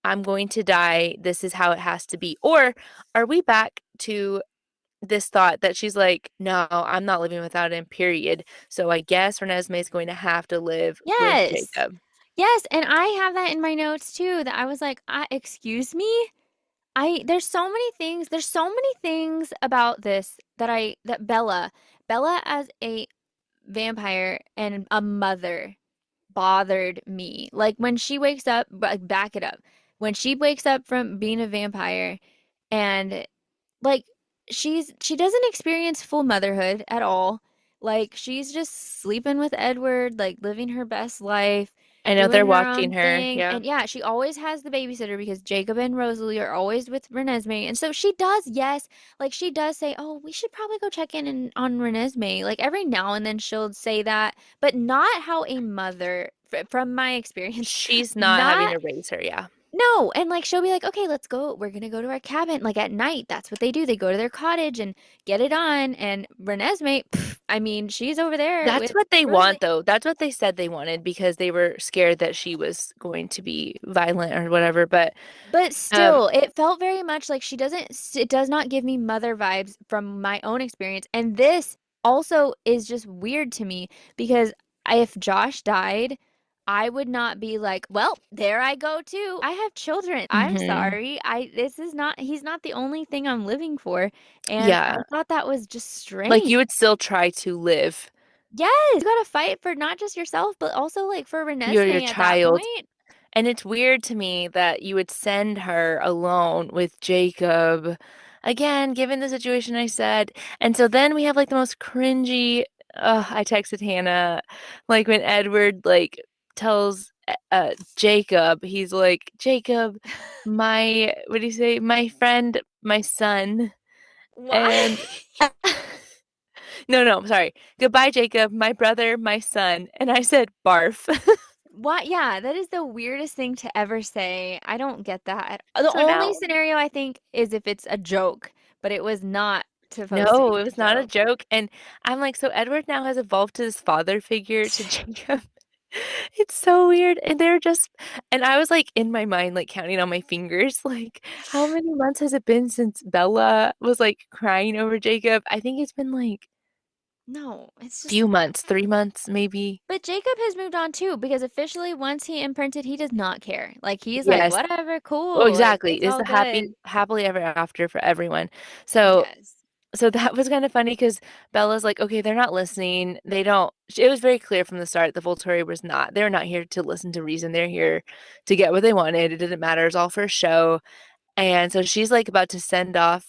A: I'm going to die, this is how it has to be? Or are we back to this thought that she's like, no, I'm not living without him, period. So I guess Renesmee is going to have to live with
B: Yes.
A: Jacob.
B: Yes, and I have that in my notes too, that I was like, excuse me? There's so many things about this that Bella as a vampire and a mother bothered me. Like when she wakes up, back it up. When she wakes up from being a vampire and like she doesn't experience full motherhood at all. Like she's just sleeping with Edward, like living her best life.
A: I know they're
B: doing her
A: walking
B: own
A: her.
B: thing.
A: Yeah.
B: And yeah, she always has the babysitter because Jacob and Rosalie are always with Renesmee. And so she does, yes, like she does say, "Oh, we should probably go check on Renesmee." Like every now and then she'll say that, but not how a mother, from my experience,
A: She's not having
B: not
A: to raise her. Yeah.
B: no, and like she'll be like, "Okay, let's go. We're gonna go to our cabin." Like at night, that's what they do. They go to their cottage and get it on. And Renesmee, I mean, she's over there
A: That's
B: with
A: what they want,
B: Rosalie.
A: though. That's what they said they wanted because they were scared that she was going to be violent or whatever. But
B: But
A: um,
B: still, it felt very much like she doesn't, it does not give me mother vibes from my own experience. And this also is just weird to me because if Josh died, I would not be like, well, there I go too. I have children. I'm
A: mhm.
B: sorry. This is not, he's not the only thing I'm living for. And I
A: Yeah,
B: thought that was just
A: like
B: strange.
A: you would still try to live
B: Yes, you gotta fight for not just yourself, but also like for
A: your
B: Renesmee at that
A: child.
B: point.
A: And it's weird to me that you would send her alone with Jacob. Again, given the situation I said. And so then we have like the most cringy, I texted Hannah, like when Edward like tells Jacob, he's like, Jacob, my, what do you say? My friend, my son.
B: Why?
A: And no, no, sorry. Goodbye, Jacob, my brother, my son. And I said, barf.
B: What? Yeah, that is the weirdest thing to ever say. I don't get that. The
A: So
B: only
A: now
B: scenario I think is if it's a joke, but it was not supposed to
A: no,
B: be
A: it
B: a
A: was not a
B: joke.
A: joke. And I'm like, so Edward now has evolved to this father figure to Jacob. It's so weird. And they're just, and I was like in my mind, like counting on my fingers, like, how many months has it been since Bella was like crying over Jacob? I think it's been like
B: No, it's just.
A: few months, 3 months, maybe.
B: But Jacob has moved on too because officially once he imprinted, he does not care. Like he's like,
A: Yes.
B: whatever,
A: Well,
B: cool. Like
A: exactly.
B: it's
A: It's
B: all
A: a
B: good.
A: happily ever after for everyone. So
B: Yes.
A: So that was kind of funny because Bella's like, okay, they're not listening. They don't. It was very clear from the start the Volturi was not. They're not here to listen to reason. They're here to get what they wanted. It didn't matter. It's all for show. And so she's like about to send off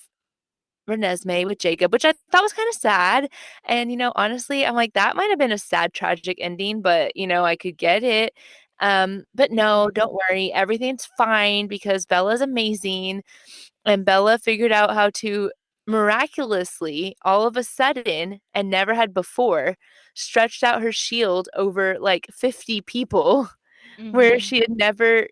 A: Renesmee with Jacob, which I thought was kind of sad. And honestly, I'm like that might have been a sad, tragic ending, but I could get it. But no,
B: Hmm.
A: don't worry. Everything's fine because Bella's amazing. And Bella figured out how to miraculously, all of a sudden, and never had before, stretched out her shield over like 50 people where
B: Hmm.
A: she had never,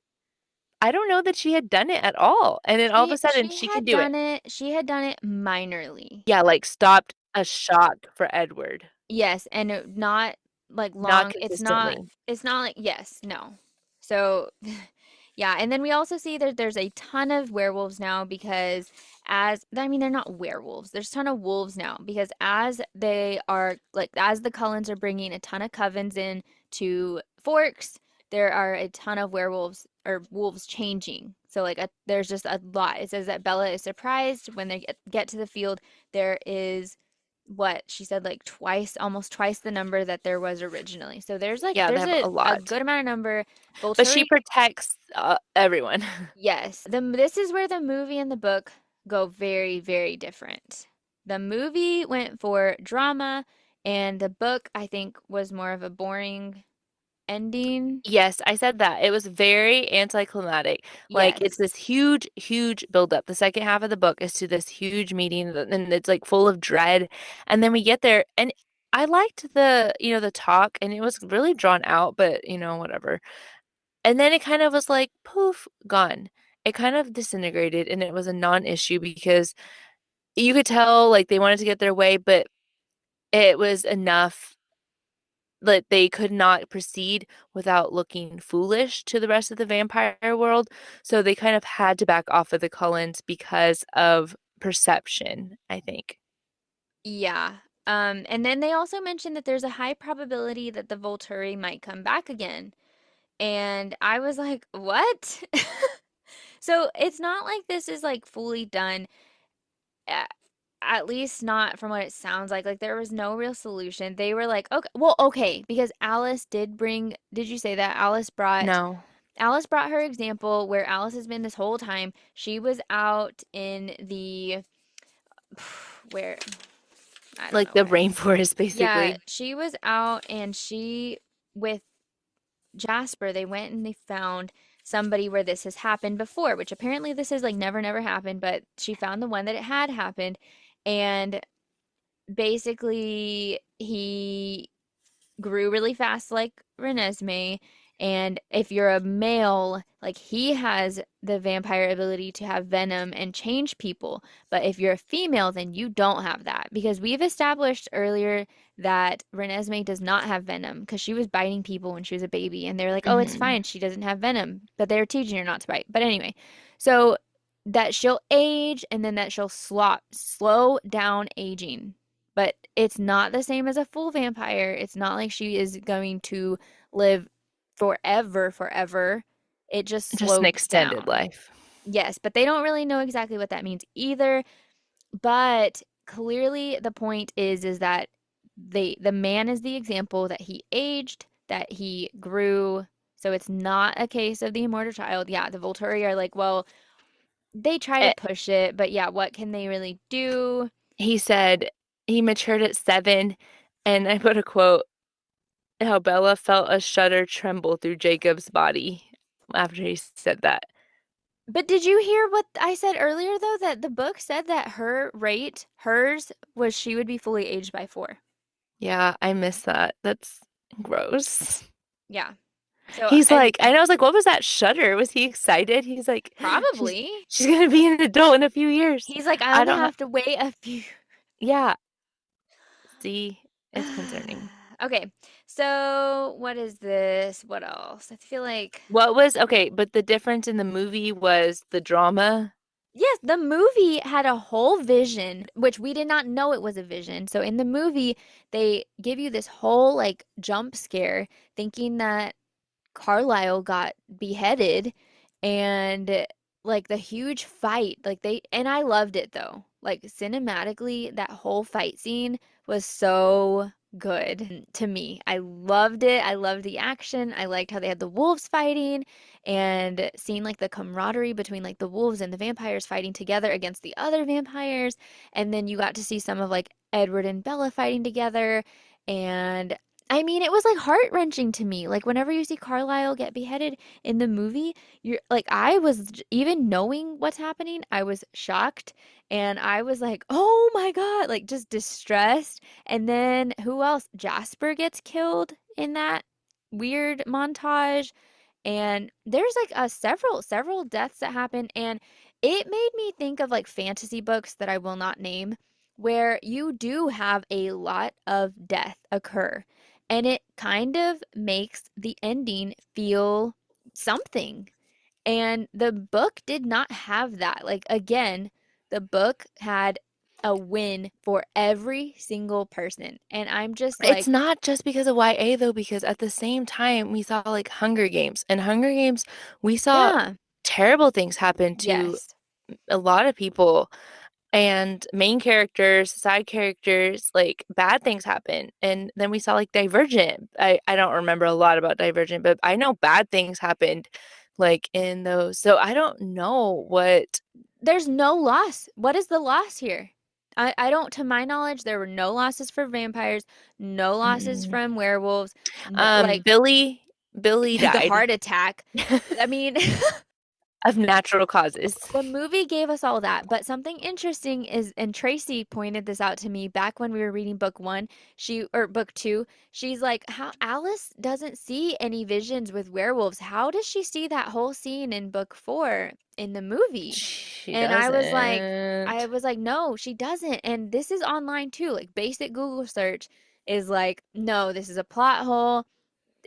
A: I don't know that she had done it at all. And then all of a sudden
B: She
A: she can
B: had
A: do it.
B: done it. She had done it minorly.
A: Yeah, like stopped a shot for Edward,
B: Yes, and not like
A: not
B: long.
A: consistently.
B: It's not like yes, no. So yeah, and then we also see that there's a ton of werewolves now because as I mean they're not werewolves. There's a ton of wolves now because as they are like as the Cullens are bringing a ton of covens in to Forks, there are a ton of werewolves or wolves changing. So like there's just a lot. It says that Bella is surprised when they get to the field. There is what she said like twice, almost twice the number that there was originally. So
A: Yeah, they
B: there's
A: have a
B: a
A: lot.
B: good amount of number.
A: But she
B: Volturi,
A: protects everyone.
B: yes. This is where the movie and the book go very, very different. The movie went for drama, and the book I think was more of a boring ending.
A: Yes, I said that. It was very anticlimactic. Like it's
B: Yes.
A: this huge, huge buildup. The second half of the book is to this huge meeting, and it's like full of dread. And then we get there, and I liked the talk, and it was really drawn out, but whatever. And then it kind of was like poof, gone. It kind of disintegrated, and it was a non-issue because you could tell like they wanted to get their way, but it was enough that they could not proceed without looking foolish to the rest of the vampire world. So they kind of had to back off of the Cullens because of perception, I think.
B: Yeah. And then they also mentioned that there's a high probability that the Volturi might come back again. And I was like, what? So it's not like this is like fully done, a- at least not from what it sounds like. Like there was no real solution. They were like, okay, well, okay, because Alice did bring, did you say that?
A: No,
B: Alice brought her example where Alice has been this whole time. She was out in the, where, I don't
A: like
B: know
A: the
B: where.
A: rainforest,
B: Yeah,
A: basically.
B: she was out and she, with Jasper, they went and they found somebody where this has happened before, which apparently this has like never happened, but she found the one that it had happened. And basically, he grew really fast like Renesmee. And if you're a male, like he has the vampire ability to have venom and change people. But if you're a female, then you don't have that. Because we've established earlier that Renesmee does not have venom because she was biting people when she was a baby. And they're like, oh, it's
A: Hmm.
B: fine. She doesn't have venom. But they're teaching her not to bite. But anyway, so that she'll age and then that she'll slow down aging, but it's not the same as a full vampire. It's not like she is going to live forever, forever. It just
A: Just an
B: slows
A: extended
B: down.
A: life.
B: Yes, but they don't really know exactly what that means either. But clearly the point is that the man is the example that he aged, that he grew. So it's not a case of the immortal child. Yeah, the Volturi are like, well, they try to
A: Eh,
B: push it, but yeah, what can they really do?
A: He said he matured at 7, and I put a quote, how Bella felt a shudder tremble through Jacob's body after he said that.
B: But did you hear what I said earlier, though? That the book said that hers was she would be fully aged by 4.
A: Yeah, I miss that. That's gross.
B: Yeah. So,
A: He's
B: and
A: like, and I was like, what was that shudder? Was he excited? He's like, she's
B: probably
A: she's gonna be an adult in a few years.
B: he's like, I
A: I
B: only
A: don't have,
B: have to wait a few.
A: yeah, see, it's concerning.
B: Okay. So, what is this? What else? I feel like
A: What was okay, but the difference in the movie was the drama.
B: yes, the movie had a whole vision, which we did not know it was a vision. So in the movie, they give you this whole like jump scare thinking that Carlisle got beheaded and like the huge fight like they and I loved it though, like cinematically that whole fight scene was so good to me. I loved it. I loved the action. I liked how they had the wolves fighting and seeing like the camaraderie between like the wolves and the vampires fighting together against the other vampires, and then you got to see some of like Edward and Bella fighting together. And I mean, it was like heart-wrenching to me. Like whenever you see Carlisle get beheaded in the movie, you're like even knowing what's happening, I was shocked and I was like, "Oh my God," like just distressed. And then who else? Jasper gets killed in that weird montage. And there's like several deaths that happen, and it made me think of like fantasy books that I will not name where you do have a lot of death occur, and it kind of makes the ending feel something. And the book did not have that. Like, again, the book had a win for every single person. And I'm just
A: It's
B: like,
A: not just because of YA though, because at the same time we saw like Hunger Games. And Hunger Games, we saw
B: yeah,
A: terrible things happen to
B: yes.
A: a lot of people and main characters, side characters, like bad things happen. And then we saw like Divergent. I don't remember a lot about Divergent, but I know bad things happened like in those. So I don't know what
B: There's no loss. What is the loss here? I don't, to my knowledge, there were no losses for vampires, no losses
A: mm,
B: from werewolves, no, like
A: Billy
B: the
A: died
B: heart attack. I mean,
A: of natural causes.
B: the movie gave us all that, but something interesting is, and Tracy pointed this out to me back when we were reading book 1, or book 2, she's like, how Alice doesn't see any visions with werewolves. How does she see that whole scene in book 4 in the movie?
A: She
B: And I
A: doesn't.
B: was like, no, she doesn't. And this is online too. Like basic Google search is like, no, this is a plot hole.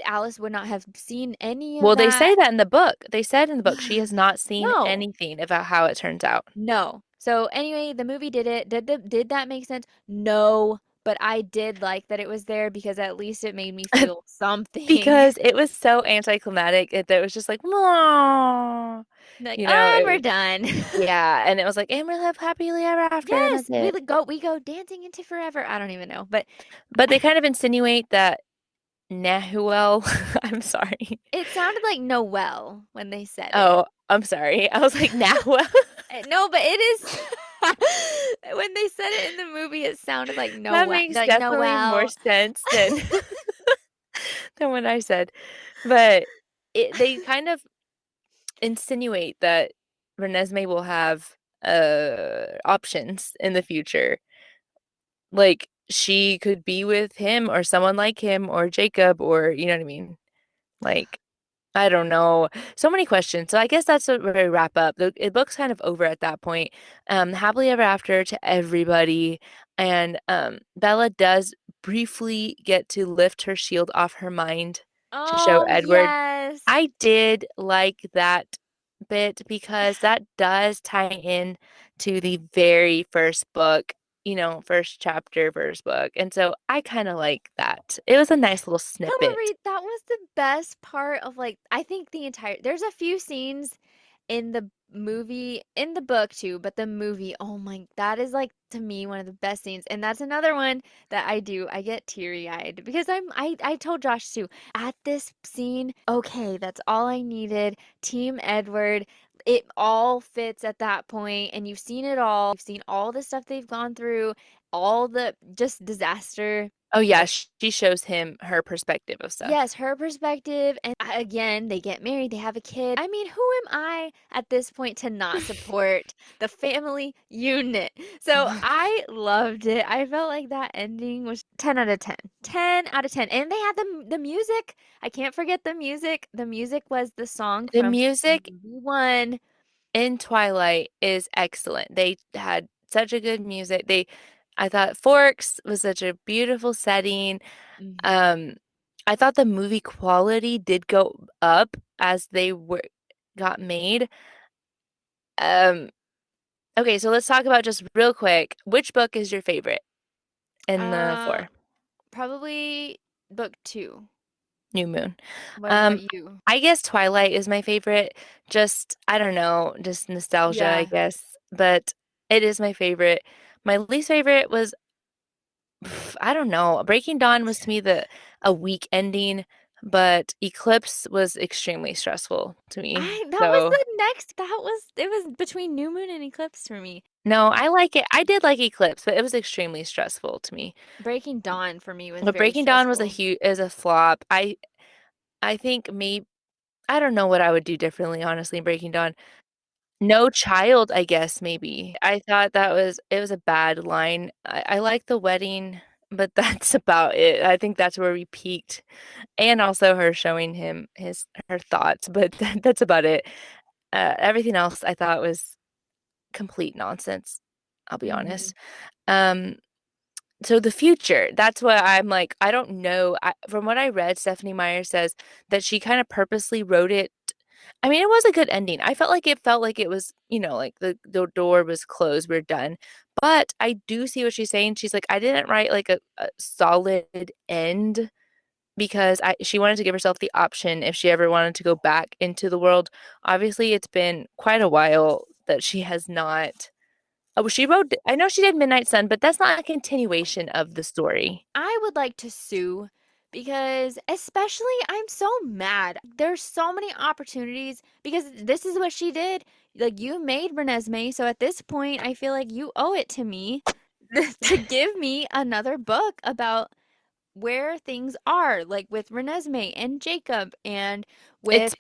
B: Alice would not have seen any of
A: Well, they
B: that.
A: say that in the book. They said in the book she has not seen
B: No.
A: anything about how it turns out.
B: No. So anyway, the movie did it. Did that make sense? No, but I did like that it was there because at least it made me feel something.
A: Because it was so anticlimactic that it was just like, "Aw."
B: Like,
A: You know,
B: and we're done.
A: yeah, and it was like, and we live happily ever after, and
B: Yes,
A: that's it.
B: we go dancing into forever. I don't even know, but
A: But they kind of insinuate that Nahuel, I'm sorry.
B: it sounded like Noel when they said it.
A: Oh, I'm sorry. I was like, Nahuel?
B: No, but it is when they said it in the movie, it sounded like
A: That
B: Noel,
A: makes
B: like
A: definitely more
B: Noel.
A: sense than than what I said. But they kind of insinuate that Renesmee will have options in the future. Like she could be with him or someone like him or Jacob or you know what I mean? Like I don't know. So many questions. So I guess that's where we wrap up. The book's kind of over at that point. Happily ever after to everybody. And Bella does briefly get to lift her shield off her mind to show
B: Oh,
A: Edward.
B: yes.
A: I did like that bit because that does tie in to the very first book, first chapter, first book. And so I kind of like that. It was a nice little snippet.
B: Hilary, that was the best part of like I think the entire there's a few scenes in the movie, in the book too, but the movie, oh my, that is like to me one of the best scenes. And that's another one that I do. I get teary-eyed because I told Josh too, at this scene, okay, that's all I needed. Team Edward. It all fits at that point, and you've seen it all. You've seen all the stuff they've gone through, all the just disaster.
A: Oh yeah,
B: Like
A: she shows him her perspective of stuff.
B: yes, her perspective. And again, they get married, they have a kid. I mean, who am I at this point to not support the family unit? So I loved it. I felt like that ending was 10 out of 10. 10 out of 10. And they had the music. I can't forget the music. The music was the song
A: The
B: from
A: music
B: movie one.
A: in Twilight is excellent. They had such a good music. I thought Forks was such a beautiful setting.
B: Mhm.
A: Um, I thought the movie quality did go up as they were got made. Um, okay, so let's talk about just real quick. Which book is your favorite in the
B: Uh,
A: four?
B: Probably book two.
A: New Moon.
B: What about
A: Um,
B: you?
A: I guess Twilight is my favorite. Just, I don't know, just nostalgia, I
B: Yeah.
A: guess. But it is my favorite. My least favorite was, I don't know. Breaking Dawn was to me the a weak ending, but Eclipse was extremely stressful to me.
B: That was
A: So,
B: the next that was it was between new moon and eclipse for me.
A: no, I like it. I did like Eclipse, but it was extremely stressful to me.
B: Breaking Dawn for me was
A: But
B: very
A: Breaking Dawn was
B: stressful.
A: a flop. I think maybe I don't know what I would do differently, honestly, in Breaking Dawn. No child, I guess, maybe. I thought it was a bad line. I like the wedding, but that's about it. I think that's where we peaked. And also her showing him her thoughts, but that's about it. Everything else I thought was complete nonsense, I'll be
B: Mhm.
A: honest. Um, so the future, that's what I'm like, I don't know. From what I read, Stephanie Meyer says that she kind of purposely wrote it. I mean, it was a good ending. I felt like it was, like the door was closed, we're done. But I do see what she's saying. She's like, I didn't write like a solid end because she wanted to give herself the option if she ever wanted to go back into the world. Obviously, it's been quite a while that she has not. Oh, she wrote, I know she did Midnight Sun, but that's not a continuation of the story.
B: I would like to sue because especially I'm so mad. There's so many opportunities because this is what she did. Like you made Renesmee, so at this point I feel like you owe it to me to give me another book about where things are, like with Renesmee and Jacob and with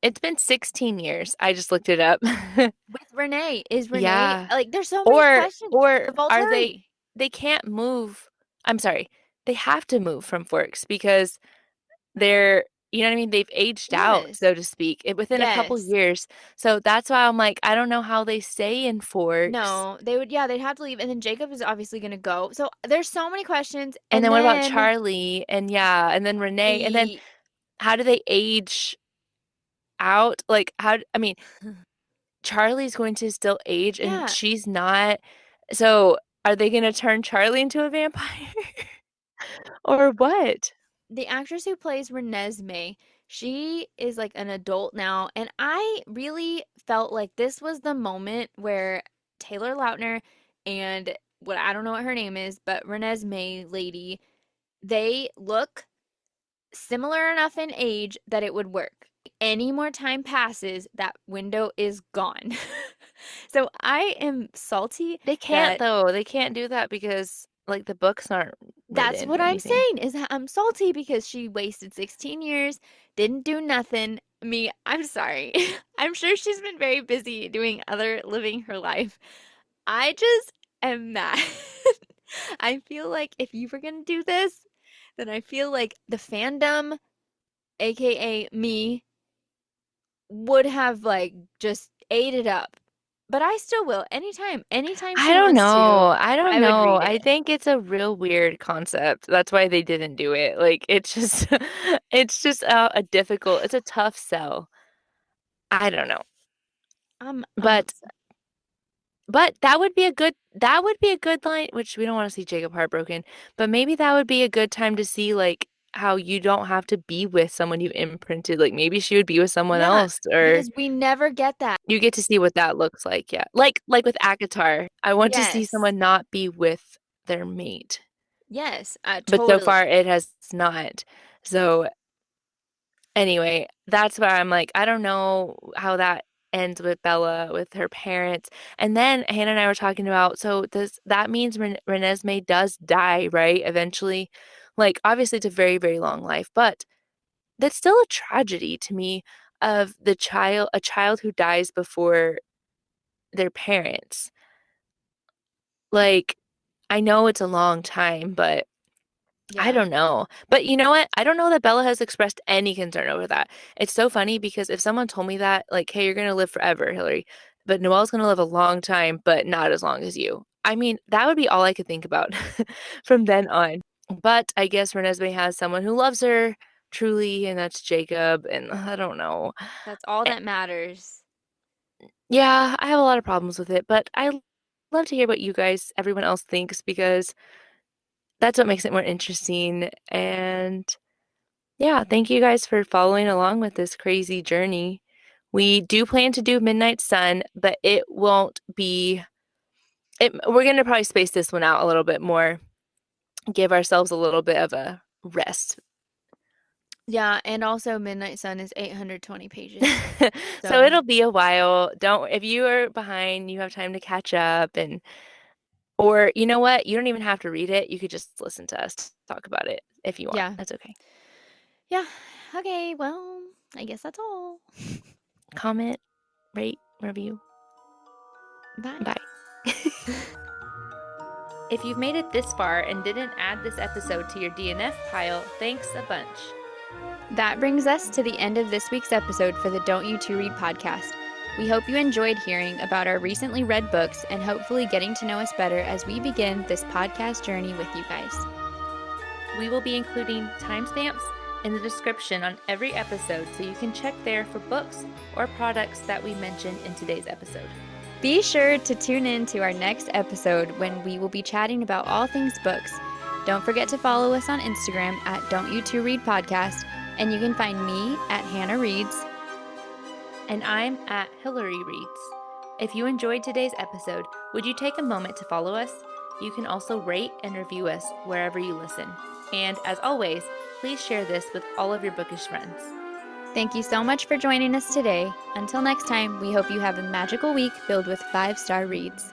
A: It's been 16 years. I just looked it up.
B: Renee. Is Renee
A: Yeah.
B: like there's so many questions.
A: Or
B: The
A: are
B: Volturi.
A: they can't move. I'm sorry. They have to move from Forks because they're, you know what I mean? They've aged out,
B: Yes.
A: so to speak, within a couple
B: Yes.
A: years. So that's why I'm like, I don't know how they stay in Forks.
B: No, they would, yeah, they'd have to leave. And then Jacob is obviously going to go. So there's so many questions.
A: And
B: And
A: then what about
B: then
A: Charlie? And yeah, and then Renee. And then
B: the,
A: how do they age out? Like I mean, Charlie's going to still age and
B: yeah,
A: she's not. So are they going to turn Charlie into a vampire or what?
B: the actress who plays Renesmee, she is like an adult now. And I really felt like this was the moment where Taylor Lautner and what I don't know what her name is, but Renesmee lady, they look similar enough in age that it would work. Any more time passes, that window is gone. So I am salty
A: They can't
B: that
A: though. They can't do that because like the books aren't.
B: That's
A: written
B: what
A: or
B: I'm
A: anything.
B: saying is that I'm salty because she wasted 16 years, didn't do nothing. Me, I'm sorry. I'm sure she's been very busy doing other living her life. I just am mad. I feel like if you were gonna do this, then I feel like the fandom, aka me, would have like just ate it up. But I still will. Anytime
A: I
B: she
A: don't
B: wants to,
A: know. I don't
B: I would
A: know.
B: read
A: I
B: it.
A: think it's a real weird concept. That's why they didn't do it. Like it's just it's just it's a tough sell. I don't know.
B: I'm
A: But
B: upset.
A: that would be a good line, which we don't want to see Jacob heartbroken, but maybe that would be a good time to see like how you don't have to be with someone you've imprinted. Like maybe she would be with someone
B: Yeah,
A: else or
B: because we never get that.
A: you get to see what that looks like. Yeah. Like with Akatar, I want to see
B: Yes.
A: someone not be with their mate.
B: Yes,
A: But so
B: totally.
A: far it has not. So anyway, that's where I'm like, I don't know how that ends with Bella, with her parents. And then Hannah and I were talking about, so does that means Renesmee does die, right? Eventually. Like, obviously it's a very, very long life, but that's still a tragedy to me of a child who dies before their parents. Like, I know it's a long time, but I
B: Yeah.
A: don't know. But you know what? I don't know that Bella has expressed any concern over that. It's so funny because if someone told me that, like, hey, you're going to live forever, Hillary, but Noelle's going to live a long time, but not as long as you. I mean, that would be all I could think about from then on. But I guess Renesmee has someone who loves her truly, and that's Jacob. And I don't know.
B: That's all
A: Eh,
B: that matters.
A: Yeah, I have a lot of problems with it, but I love to hear what you guys, everyone else thinks because that's what makes it more interesting. And yeah, thank you guys for following along with this crazy journey. We do plan to do Midnight Sun, but it won't be we're going to probably space this one out a little bit more, give ourselves a little bit of a rest.
B: Yeah, and also Midnight Sun is 820 pages.
A: So
B: So,
A: it'll be a while. Don't if you are behind, you have time to catch up and or you know what? You don't even have to read it. You could just listen to us talk about it if you want.
B: yeah.
A: That's okay.
B: Yeah. Okay, well, I guess that's all.
A: Comment, rate, review.
B: Bye.
A: Bye. If you've made it this far and didn't add this episode to your DNF pile, thanks a bunch.
B: That brings us to the end of this week's episode for the Don't You Two Read podcast. We hope you enjoyed hearing about our recently read books and hopefully getting to know us better as we begin this podcast journey with you guys.
A: We will be including timestamps in the description on every episode so you can check there for books or products that we mentioned in today's episode.
B: Be sure to tune in to our next episode when we will be chatting about all things books. Don't forget to follow us on Instagram at Don't You Two Read Podcast, and you can find me at Hannah Reads.
A: And I'm at Hilary Reads. If you enjoyed today's episode, would you take a moment to follow us? You can also rate and review us wherever you listen. And as always, please share this with all of your bookish friends.
B: Thank you so much for joining us today. Until next time, we hope you have a magical week filled with 5-star reads.